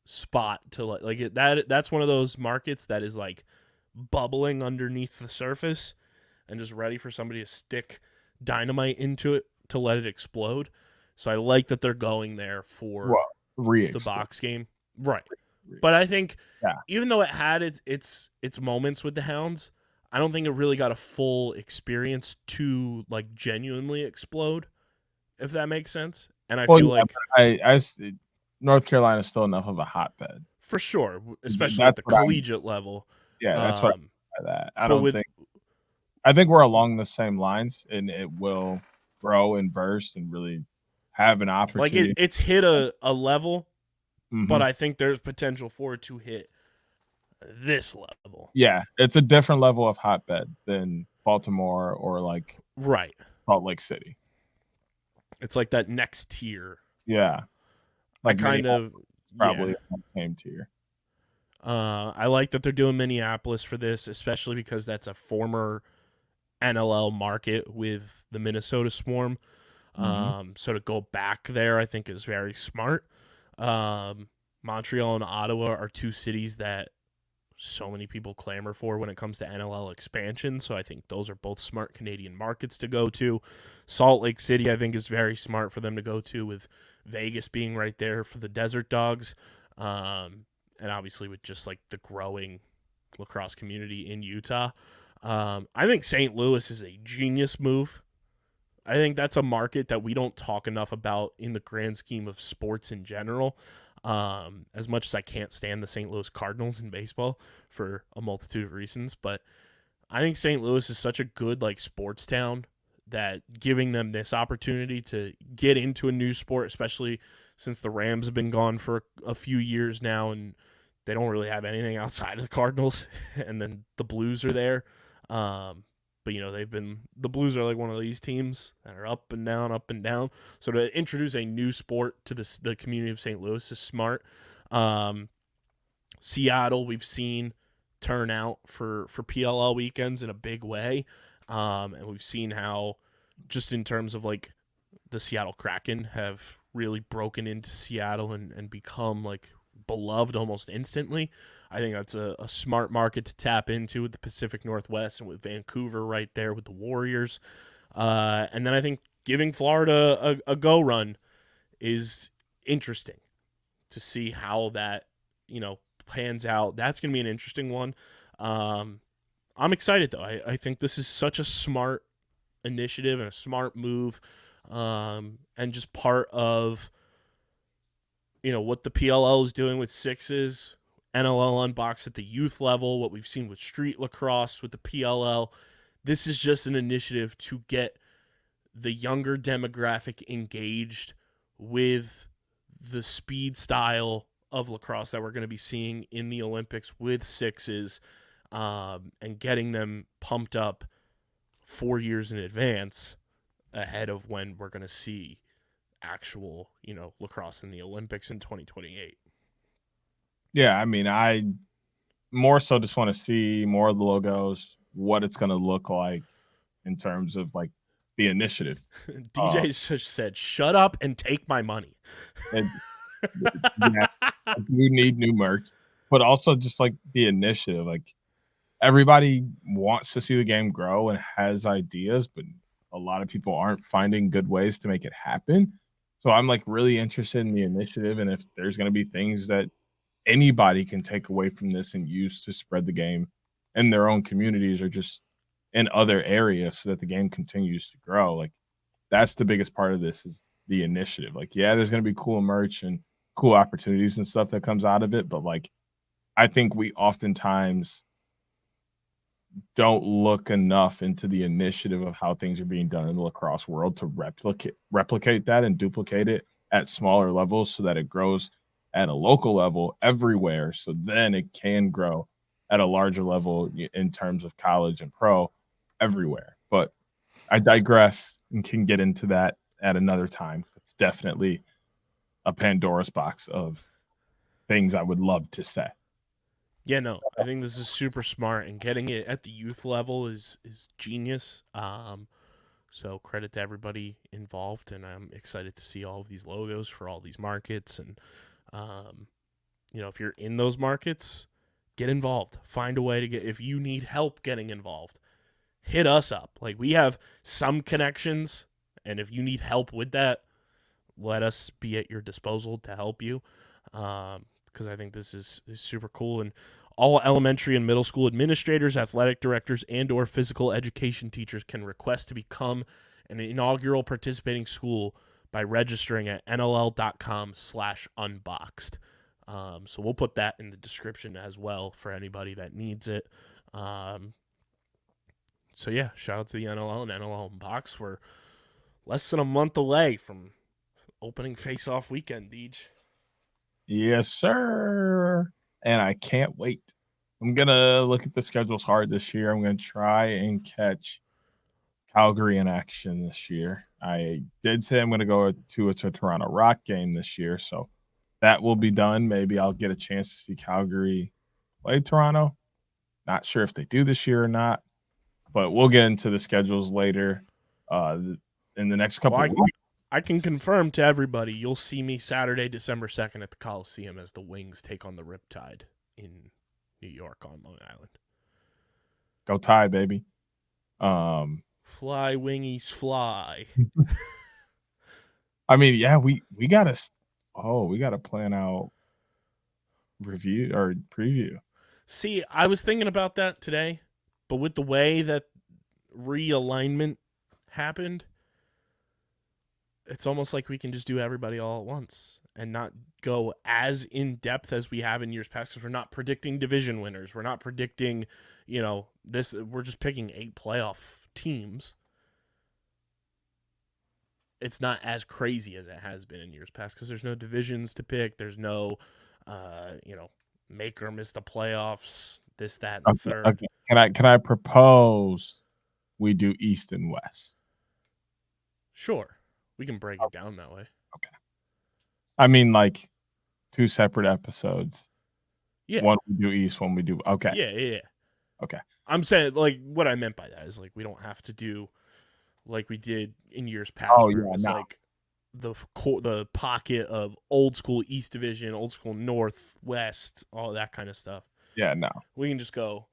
spot to like it. That's one of those markets that is like bubbling underneath the surface and just ready for somebody to stick dynamite into it to let it explode. So I like that they're going there for the box game. Right. But I think even though it had its moments with the Hounds, I don't think it really got a full experience to like genuinely explode, if that makes sense. And I feel like North Carolina is still enough of a hotbed. For sure, especially at the collegiate level. Yeah, that's what I mean by that. I think we're along the same lines, and it will grow and burst and really have an opportunity. Like it's hit a level, but I think there's potential for it to hit this level. Yeah, it's a different level of hotbed than Baltimore or like Salt Lake City. It's like that next tier. Yeah, like probably on the same tier. I like that they're doing Minneapolis for this, especially because that's a former NLL market with the Minnesota Swarm. So to go back there, I think is very smart. Montreal and Ottawa are two cities that so many people clamor for when it comes to NLL expansion. So I think those are both smart Canadian markets to go to. Salt Lake City, I think, is very smart for them to go to, with Vegas being right there for the Desert Dogs. And obviously with just like the growing lacrosse community in Utah. I think St. Louis is a genius move. I think that's a market that we don't talk enough about in the grand scheme of sports in general. As much as I can't stand the St. Louis Cardinals in baseball for a multitude of reasons, but I think St. Louis is such a good like sports town that giving them this opportunity to get into a new sport, especially since the Rams have been gone for a few years now and they don't really have anything outside of the Cardinals, and then the Blues are there. But the Blues are like one of these teams that are up and down, up and down. So to introduce a new sport to the community of St. Louis is smart. Seattle, we've seen turn out for PLL weekends in a big way. And we've seen how, just in terms of like the Seattle Kraken have really broken into Seattle and become like beloved almost instantly. I think that's a smart market to tap into with the Pacific Northwest and with Vancouver right there with the Warriors. And then I think giving Florida a go run is interesting to see how that, pans out. That's going to be an interesting one. I'm excited, though. I think this is such a smart initiative and a smart move, and just part of what the PLL is doing with sixes, NLL UnBOXed at the youth level, what we've seen with street lacrosse with the PLL. This is just an initiative to get the younger demographic engaged with the speed style of lacrosse that we're going to be seeing in the Olympics with sixes, and getting them pumped up 4 years in advance ahead of when we're going to see actual, lacrosse in the Olympics in 2028. Yeah, I mean, I more so just want to see more of the logos, what it's going to look like in terms of like the initiative. DJ just said, "Shut up and take my money." Yeah, we need new merch, but also just like the initiative. Like everybody wants to see the game grow and has ideas, but a lot of people aren't finding good ways to make it happen. So I'm like really interested in the initiative, and if there's going to be things that anybody can take away from this and use to spread the game in their own communities or just in other areas so that the game continues to grow. Like that's the biggest part of this is the initiative. Like, yeah, there's going to be cool merch and cool opportunities and stuff that comes out of it, but like I think we oftentimes don't look enough into the initiative of how things are being done in the lacrosse world to replicate that and duplicate it at smaller levels so that it grows at a local level everywhere, so then it can grow at a larger level in terms of college and pro everywhere. But I digress and can get into that at another time because it's definitely a Pandora's box of things I would love to say. Yeah, no, I think this is super smart, and getting it at the youth level is genius. So credit to everybody involved, and I'm excited to see all of these logos for all these markets. And if you're in those markets, get involved. Find a way to get. If you need help getting involved, hit us up. Like we have some connections, and if you need help with that, let us be at your disposal to help you. Because I think this is super cool. And all elementary and middle school administrators, athletic directors, and or physical education teachers can request to become an inaugural participating school by registering at nll.com/unboxed. So we'll put that in the description as well for anybody that needs it. So yeah, shout out to the NLL and NLL UnBOXed. We're less than a month away from opening face-off weekend, Deej. Yes, sir. And I can't wait. I'm going to look at the schedules hard this year. I'm going to try and catch Calgary in action this year. I did say I'm going to go to a Toronto Rock game this year, so that will be done. Maybe I'll get a chance to see Calgary play Toronto. Not sure if they do this year or not, but we'll get into the schedules later in the next couple of weeks. I can confirm to everybody, you'll see me Saturday, December 2nd at the Coliseum as the Wings take on the Riptide in New York on Long Island. Go Tide, baby. Fly, Wingies, fly. I mean, yeah, we gotta plan out review or preview. See, I was thinking about that today, but with the way that realignment happened, it's almost like we can just do everybody all at once and not go as in depth as we have in years past, because we're not predicting division winners. We're not predicting, this. We're just picking 8 playoff teams. It's not as crazy as it has been in years past because there's no divisions to pick. There's no, make or miss the playoffs, this, that, and the third. Okay. Can I propose we do East and West? Sure. We can break it down that way. Okay. I mean, like 2 separate episodes. Yeah. One we do East, one we do. Okay. Yeah. Okay. I'm saying, like, what I meant by that is, like, we don't have to do like we did in years past. Where it was like the pocket of old school East Division, old school North, West, all that kind of stuff. Yeah, no. We can just go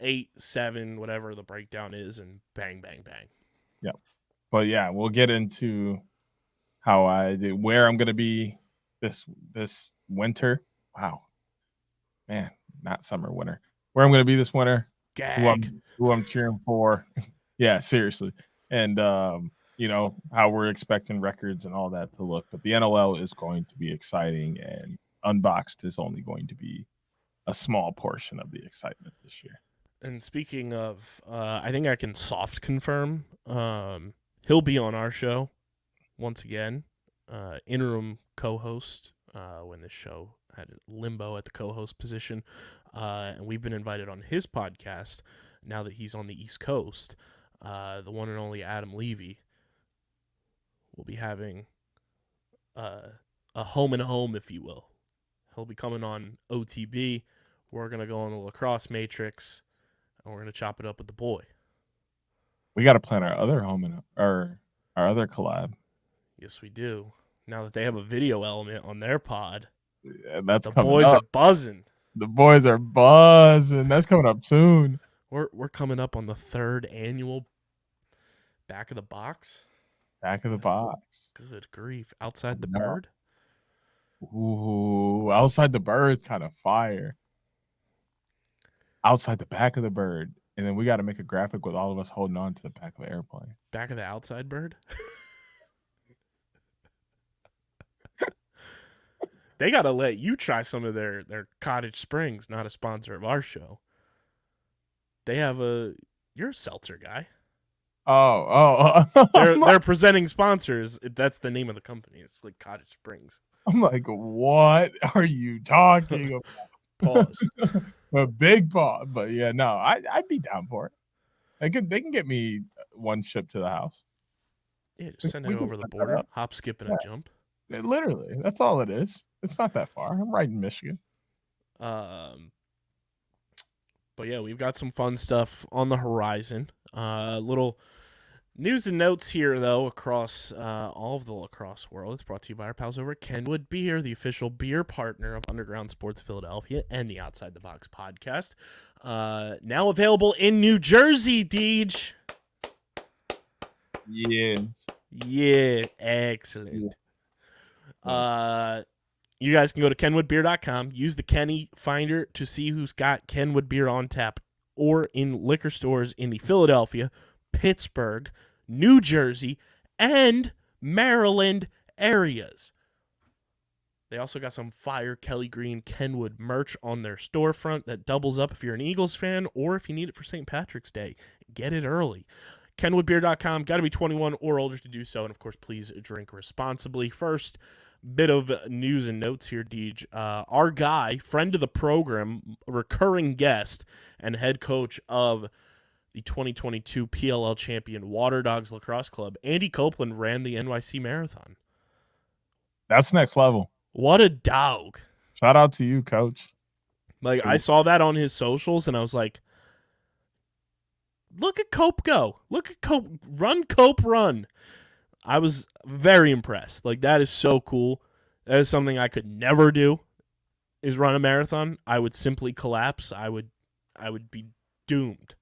8, 7, whatever the breakdown is, and bang, bang, bang. Yep. But yeah, we'll get into where I'm gonna be this winter. Wow, man, not summer, winter. Where I'm gonna be this winter. Gag. Who I'm cheering for. Yeah, seriously, and how we're expecting records and all that to look. But the NLL is going to be exciting, and Unboxed is only going to be a small portion of the excitement this year. And speaking of, I think I can soft confirm. He'll be on our show once again, interim co-host when this show had limbo at the co-host position, and we've been invited on his podcast now that he's on the East Coast. The one and only Adam Levy will be having a home and home, if you will. He'll be coming on OTB. We're gonna go on the lacrosse matrix, and we're gonna chop it up with the boy. We got to plan our other home and our other collab. Yes, we do. Now that they have a video element on their pod, Yeah, that's the coming boys up. are buzzing. The boys are buzzing. That's coming up soon. We're coming up on the 3rd annual Back of the Box. Back of the box. Good grief. Outside the No. bird? Ooh, outside the bird's kind of fire. Outside the back of the bird. And then we got to make a graphic with all of us holding on to the back of an airplane. Back of the outside bird? They got to let you try some of their Cottage Springs, not a sponsor of our show. They have you're a seltzer guy. Oh. They're presenting sponsors. That's the name of the company. It's like Cottage Springs. I'm like, what are you talking about? Pause. A big pause. But yeah, no, I'd be down for it. They can get me one ship to the house. Yeah, just send it over the border. Hop, skip, and a jump. Literally, that's all it is. It's not that far. I'm right in Michigan. But yeah, we've got some fun stuff on the horizon. Little news and notes here, though, across all of the lacrosse world. It's brought to you by our pals over at Kenwood Beer, the official beer partner of Underground Sports Philadelphia and the Outside the Box podcast. Now available in New Jersey, Deej. Yes. Yeah, excellent. You guys can go to kenwoodbeer.com, use the Kenny Finder to see who's got Kenwood beer on tap or in liquor stores in the Philadelphia, Pittsburgh, New Jersey, and Maryland areas. They also got some fire Kelly Green Kenwood merch on their storefront that doubles up if you're an Eagles fan or if you need it for St. Patrick's Day. Get it early. KenwoodBeer.com. Got to be 21 or older to do so. And, of course, please drink responsibly. First, bit of news and notes here, Deej. Our guy, friend of the program, recurring guest, and head coach of the 2022 PLL champion Water Dogs Lacrosse Club, Andy Copeland, ran the NYC Marathon. That's next level. What a dog. Shout out to you, coach. Like, I saw that on his socials, and I was like, look at Cope go. Look at Cope. Run, Cope, run. I was very impressed. Like, that is so cool. That is something I could never do, is run a marathon. I would simply collapse. I would be doomed.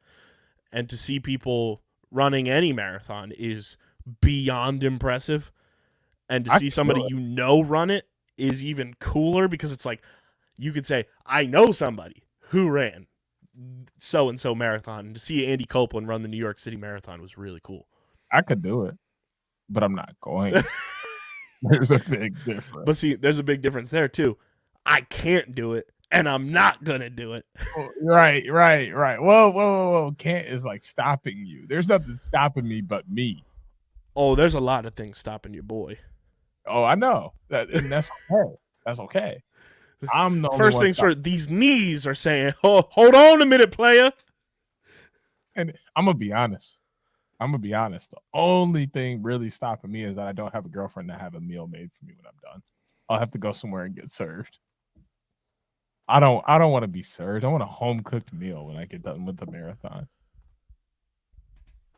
And to see people running any marathon is beyond impressive. And to see somebody run it is even cooler, because it's like you could say, I know somebody who ran so-and-so marathon. And to see Andy Copeland run the New York City Marathon was really cool. I could do it, but I'm not going. There's a big difference. But see, there's a big difference there, too. I can't do it, and I'm not going to do it. Right. Whoa. Can't is like stopping you. There's nothing stopping me but me. Oh, there's a lot of things stopping your boy. Oh, I know. And that's okay. That's okay. I'm the first things first. These knees are saying, "Oh, hold on a minute, player." And I'm gonna be honest. The only thing really stopping me is that I don't have a girlfriend to have a meal made for me when I'm done. I'll have to go somewhere and get served. I don't want to be served. I want a home cooked meal when I get done with the marathon.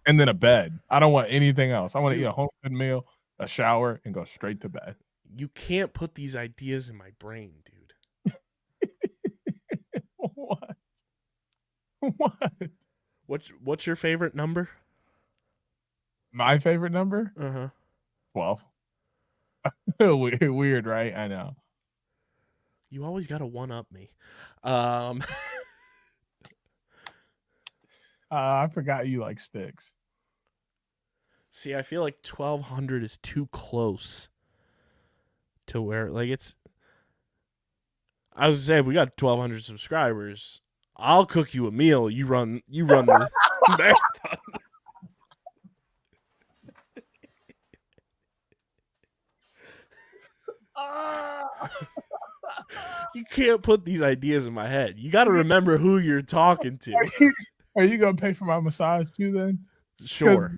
And then a bed. I don't want anything else. I want to eat a home cooked meal, a shower, and go straight to bed. You can't put these ideas in my brain, dude. What? What's your favorite number? My favorite number? 12. Weird, right? I know. You always got to one-up me. I forgot you like sticks. See, I feel like 1,200 is too close to where, like, it's. I was saying, if we got 1,200 subscribers, I'll cook you a meal. You run the marathon. You can't put these ideas in my head. You got to remember who you're talking to. Are you gonna pay for my massage too? Then sure.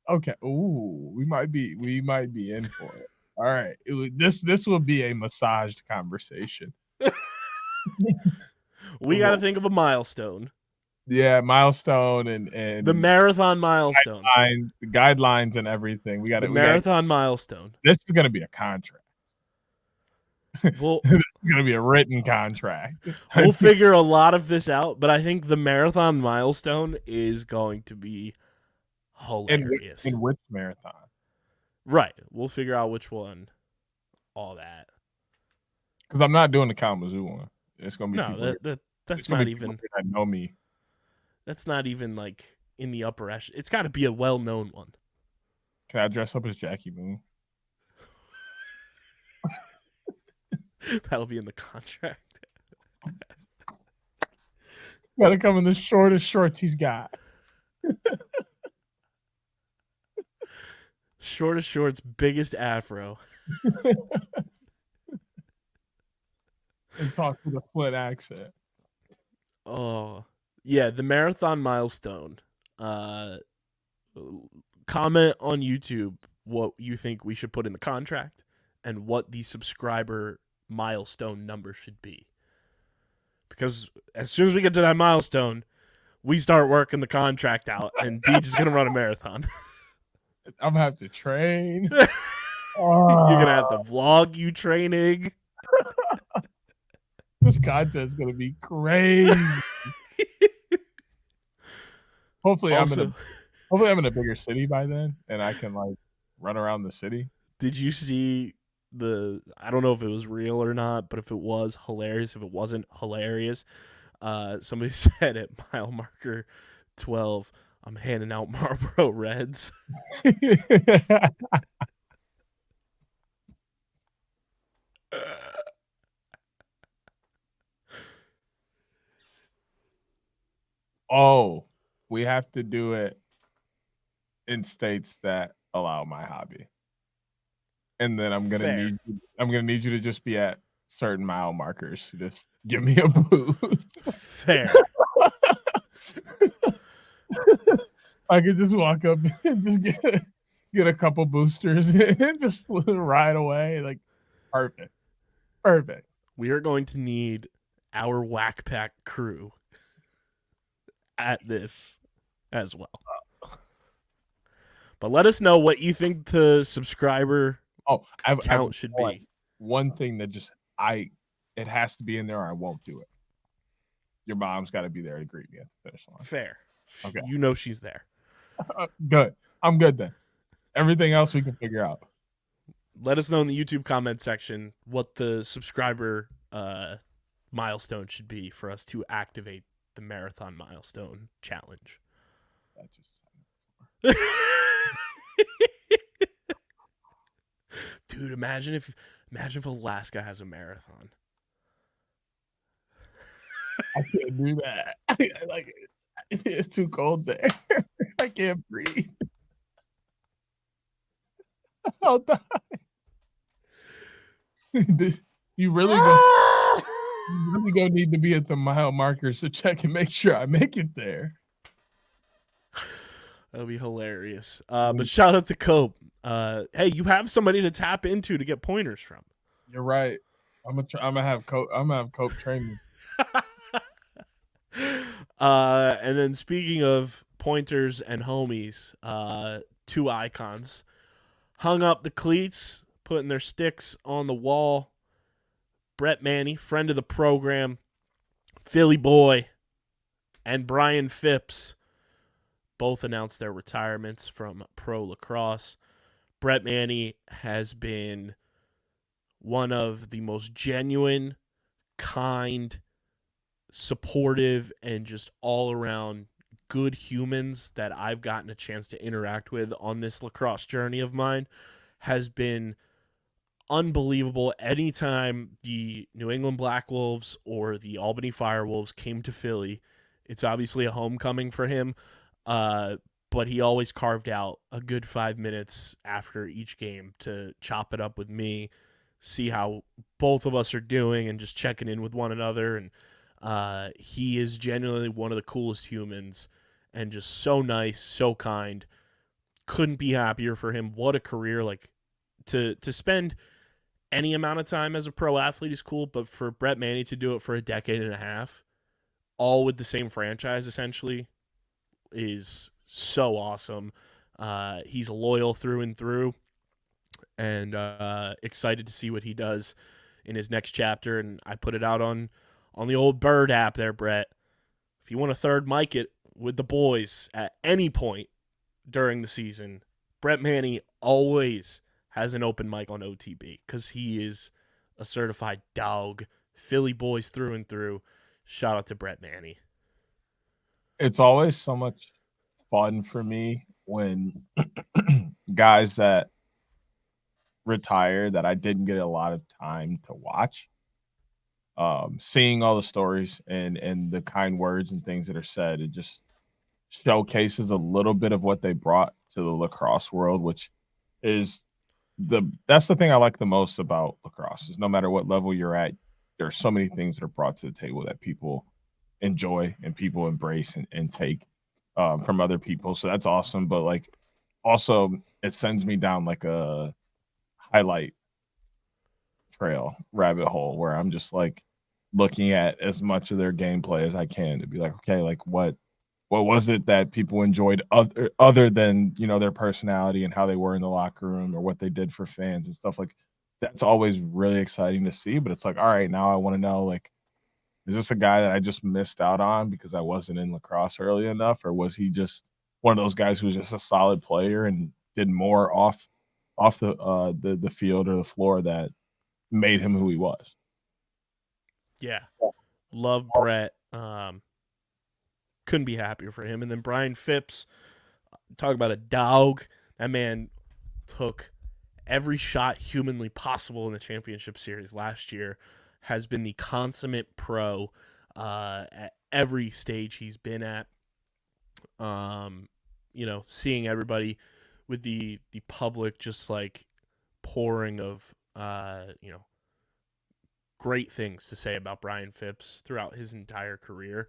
Okay. Ooh, we might be in for it. All right. This will be a massaged conversation. We got to think of a milestone. Yeah, milestone and The marathon milestone. guidelines and everything. We got The it. marathon milestone. This is gonna be a contract. Well, This is gonna be a written contract. we'll figure a lot of this out, but I think the marathon milestone is going to be hilarious. In which marathon? Right. We'll figure out which one. All that. Because I'm not doing the Kalamazoo one. It's gonna be that's not even that know me. That's not even like in the upper echelon. It's got to be a well-known one. Can I dress up as Jackie Moon? That'll be in the contract. Gotta come in the shortest shorts he's got. Shortest shorts, biggest afro. And talk with a Flint accent. Oh, yeah, the marathon milestone. Comment on YouTube what you think we should put in the contract and what the subscriber milestone number should be. Because as soon as we get to that milestone, we start working the contract out, and Deej is going to run a marathon. I'm going to have to train. You're going to have to vlog you training. This content's going to be crazy. Hopefully I'm in a bigger city by then, and I can like run around the city. Did you see I don't know if it was real or not, but if it was, hilarious. If it wasn't, hilarious. Somebody said at mile marker 12, I'm handing out Marlboro Reds. Oh, we have to do it in states that allow my hobby. And then I'm gonna need you to just be at certain mile markers. Just give me a boost. Fair. I could just walk up and just get a couple boosters and just ride away. Like perfect. We are going to need our Whack Pack crew at this as well. But let us know what you think the subscriber count should be. One thing that it has to be in there or I won't do it. Your mom's got to be there to greet me at the finish line. Fair. Okay. You know she's there. Good. I'm good then. Everything else we can figure out. Let us know in the YouTube comment section what the subscriber milestone should be for us to activate the marathon milestone challenge. Dude, imagine if Alaska has a marathon. I can't do that. It's too cold there. I can't breathe. I'll die. You really gonna need to be at the mile markers to check and make sure I make it there. That'll be hilarious. But shout out to Cope. Hey, you have somebody to tap into to get pointers from. You're right. I'm gonna have Cope train me. And then speaking of pointers and homies, two icons hung up the cleats, putting their sticks on the wall. Brett Manny, friend of the program, Philly boy, and Brian Phipps both announced their retirements from Pro Lacrosse. Brett Manny has been one of the most genuine, kind, supportive, and just all-around good humans that I've gotten a chance to interact with on this lacrosse journey of mine. Has been unbelievable. Anytime the New England Black Wolves or the Albany Firewolves came to Philly, it's obviously a homecoming for him, but he always carved out a good 5 minutes after each game to chop it up with me, see how both of us are doing, and just checking in with one another. And he is genuinely one of the coolest humans and just so nice, so kind. Couldn't be happier for him. What a career. Like, to spend any amount of time as a pro athlete is cool, but for Brett Manny to do it for a decade and a half, all with the same franchise essentially is so awesome. He's loyal through and through, and excited to see what he does in his next chapter. And I put it out on the old Bird app there, Brett. If you want to third mic it with the boys at any point during the season, Brett Manny always has an open mic on OTB because he is a certified dog. Philly boys through and through. Shout out to Brett Manny. It's always so much fun for me when guys that retire that I didn't get a lot of time to watch, seeing all the stories and the kind words and things that are said, it just showcases a little bit of what they brought to the lacrosse world, which is that's the thing I like the most about lacrosse is no matter what level you're at, there are so many things that are brought to the table that people enjoy and people embrace and take from other people. So that's awesome. But like also it sends me down like a highlight trail rabbit hole where I'm just like looking at as much of their gameplay as I can to be like, okay, like what was it that people enjoyed other than, you know, their personality and how they were in the locker room or what they did for fans and stuff. Like that's always really exciting to see. But it's like, all right, now I want to know, like, is this a guy that I just missed out on because I wasn't in lacrosse early enough, or was he just one of those guys who was just a solid player and did more off the field or the floor that made him who he was? Yeah, love Brett. Couldn't be happier for him. And then Brian Phipps, talk about a dog. That man took every shot humanly possible in the championship series last year. Has been the consummate pro at every stage he's been at. You know, seeing everybody with the public just like pouring of you know, great things to say about Brian Phipps throughout his entire career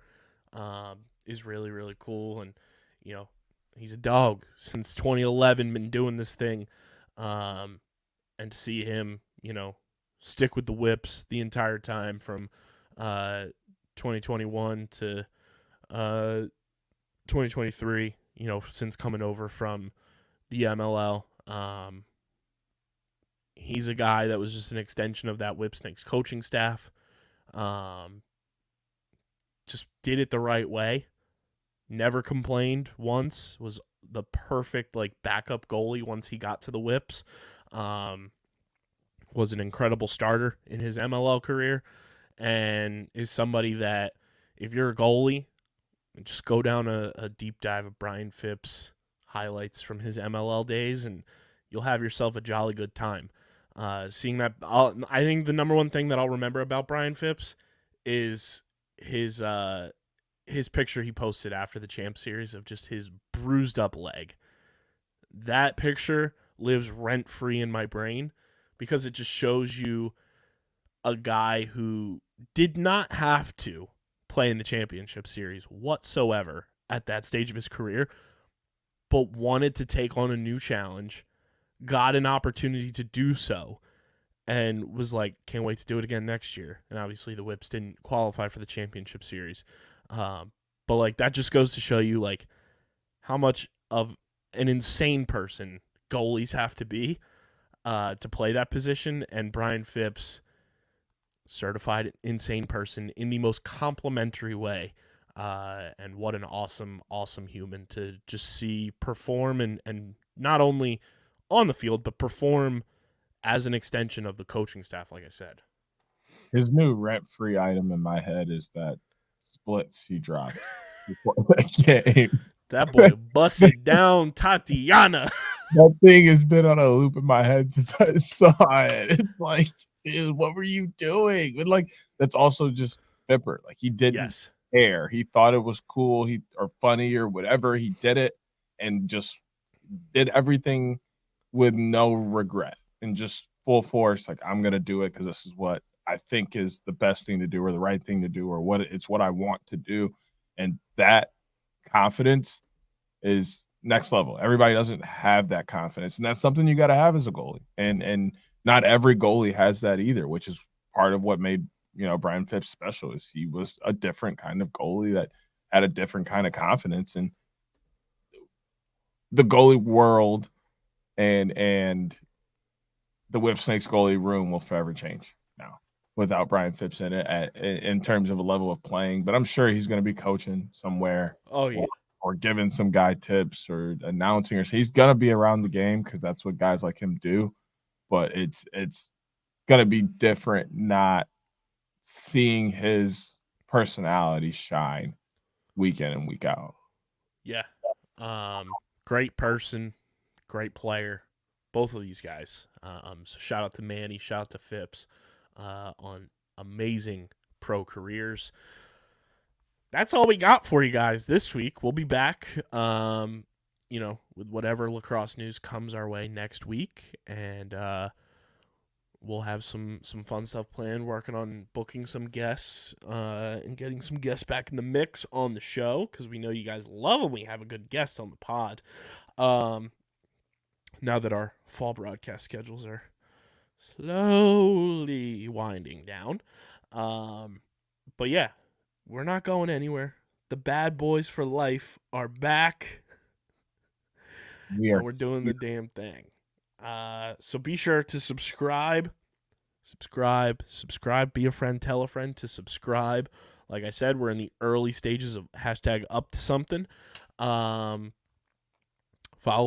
is really, really cool. And, you know, he's a dog since 2011, been doing this thing. And to see him, you know, stick with the whips the entire time from 2021 to 2023, you know, since coming over from the MLL. He's a guy that was just an extension of that Whip Snakes coaching staff. Just did it the right way. Never complained once. Was the perfect like backup goalie once he got to the Whips. Was an incredible starter in his MLL career, and is somebody that if you're a goalie, just go down a deep dive of Brian Phipps highlights from his MLL days, and you'll have yourself a jolly good time. Seeing that, I think the number one thing that I'll remember about Brian Phipps is his picture he posted after the Champ Series of just his bruised up leg. That picture lives rent free in my brain because it just shows you a guy who did not have to play in the Championship Series whatsoever at that stage of his career, but wanted to take on a new challenge, got an opportunity to do so, and was like, can't wait to do it again next year. And obviously the Whips didn't qualify for the Championship Series. But like that just goes to show you like how much of an insane person goalies have to be to play that position. And Brian Phipps, certified insane person in the most complimentary way. And what an awesome, awesome human to just see perform and not only on the field, but perform as an extension of the coaching staff, like I said. His new rent-free item in my head is that splits he dropped before that game. That boy busted down Tatiana. That thing has been on a loop in my head since I saw it. It's like, dude, what were you doing? But like, that's also just Pipper. Like he didn't care. He thought it was cool, or funny or whatever. He did it and just did everything with no regret and just full force. Like, I'm gonna do it because this is what I think is the best thing to do or the right thing to do or it's what I want to do. And that confidence is next level. Everybody doesn't have that confidence, and that's something you got to have as a goalie. And not every goalie has that either, which is part of what made Brian Phipps special is he was a different kind of goalie that had a different kind of confidence, and the goalie world and the Whipsnakes goalie room will forever change now without Brian Phipps in it in terms of a level of playing. But I'm sure he's going to be coaching somewhere. Oh, yeah. Or giving some guy tips or announcing, or he's going to be around the game because that's what guys like him do. But it's going to be different not seeing his personality shine week in and week out. Yeah. Great person, great player, both of these guys. So shout out to Manny, shout out to Phipps on amazing pro careers. That's all we got for you guys this week. We'll be back, with whatever lacrosse news comes our way next week, and we'll have some fun stuff planned, working on booking some guests and getting some guests back in the mix on the show, because we know you guys love when we have a good guest on the pod. Now that our fall broadcast schedules are slowly winding down. But yeah, we're not going anywhere. The bad boys for life are back. We're doing the damn thing. So be sure to subscribe. Be a friend, tell a friend to subscribe. Like I said, we're in the early stages of hashtag up to something. Follow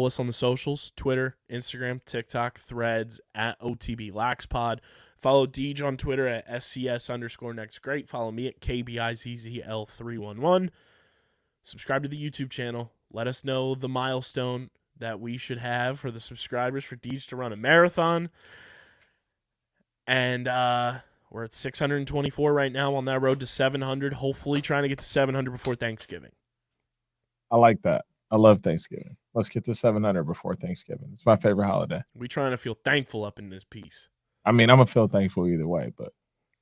us on the socials, Twitter, Instagram, TikTok, Threads, at otblaxpod. Follow Deej on Twitter at SCS_nextgreat. Follow me at KBIZZL311. Subscribe to the YouTube channel. Let us know the milestone that we should have for the subscribers for Deej to run a marathon. And we're at 624 right now on that road to 700. Hopefully trying to get to 700 before Thanksgiving. I like that. I love Thanksgiving. Let's get to 700 before Thanksgiving. It's my favorite holiday. We trying to feel thankful up in this piece. I mean, I'm going to feel thankful either way, but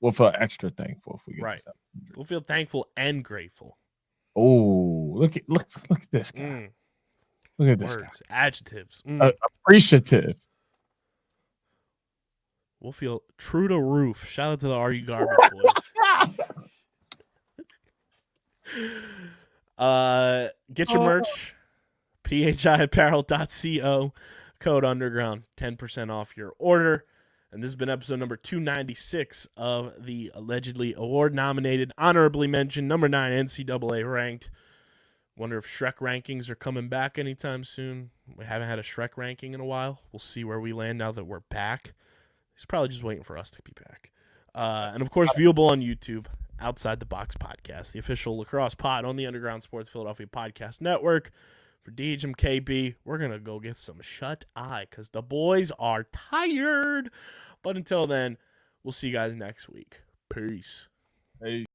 we'll feel extra thankful if we get to 700. We'll feel thankful and grateful. Oh, look at this guy. Look at this Words, guy. adjectives. Appreciative. We'll feel true to roof. Shout out to the Are You Garbage boys. Get your merch. phiapparel.co. Code underground. 10% off your order. And this has been episode number 296 of the allegedly award-nominated, honorably mentioned, number 9 NCAA ranked. Wonder if Shrek rankings are coming back anytime soon. We haven't had a Shrek ranking in a while. We'll see where we land now that we're back. He's probably just waiting for us to be back. And, of course, viewable on YouTube, Outside the Box Podcast, the official lacrosse pod on the Underground Sports Philadelphia Podcast Network. For Deej and KB, we're going to go get some shut-eye because the boys are tired. But until then, we'll see you guys next week. Peace. Hey.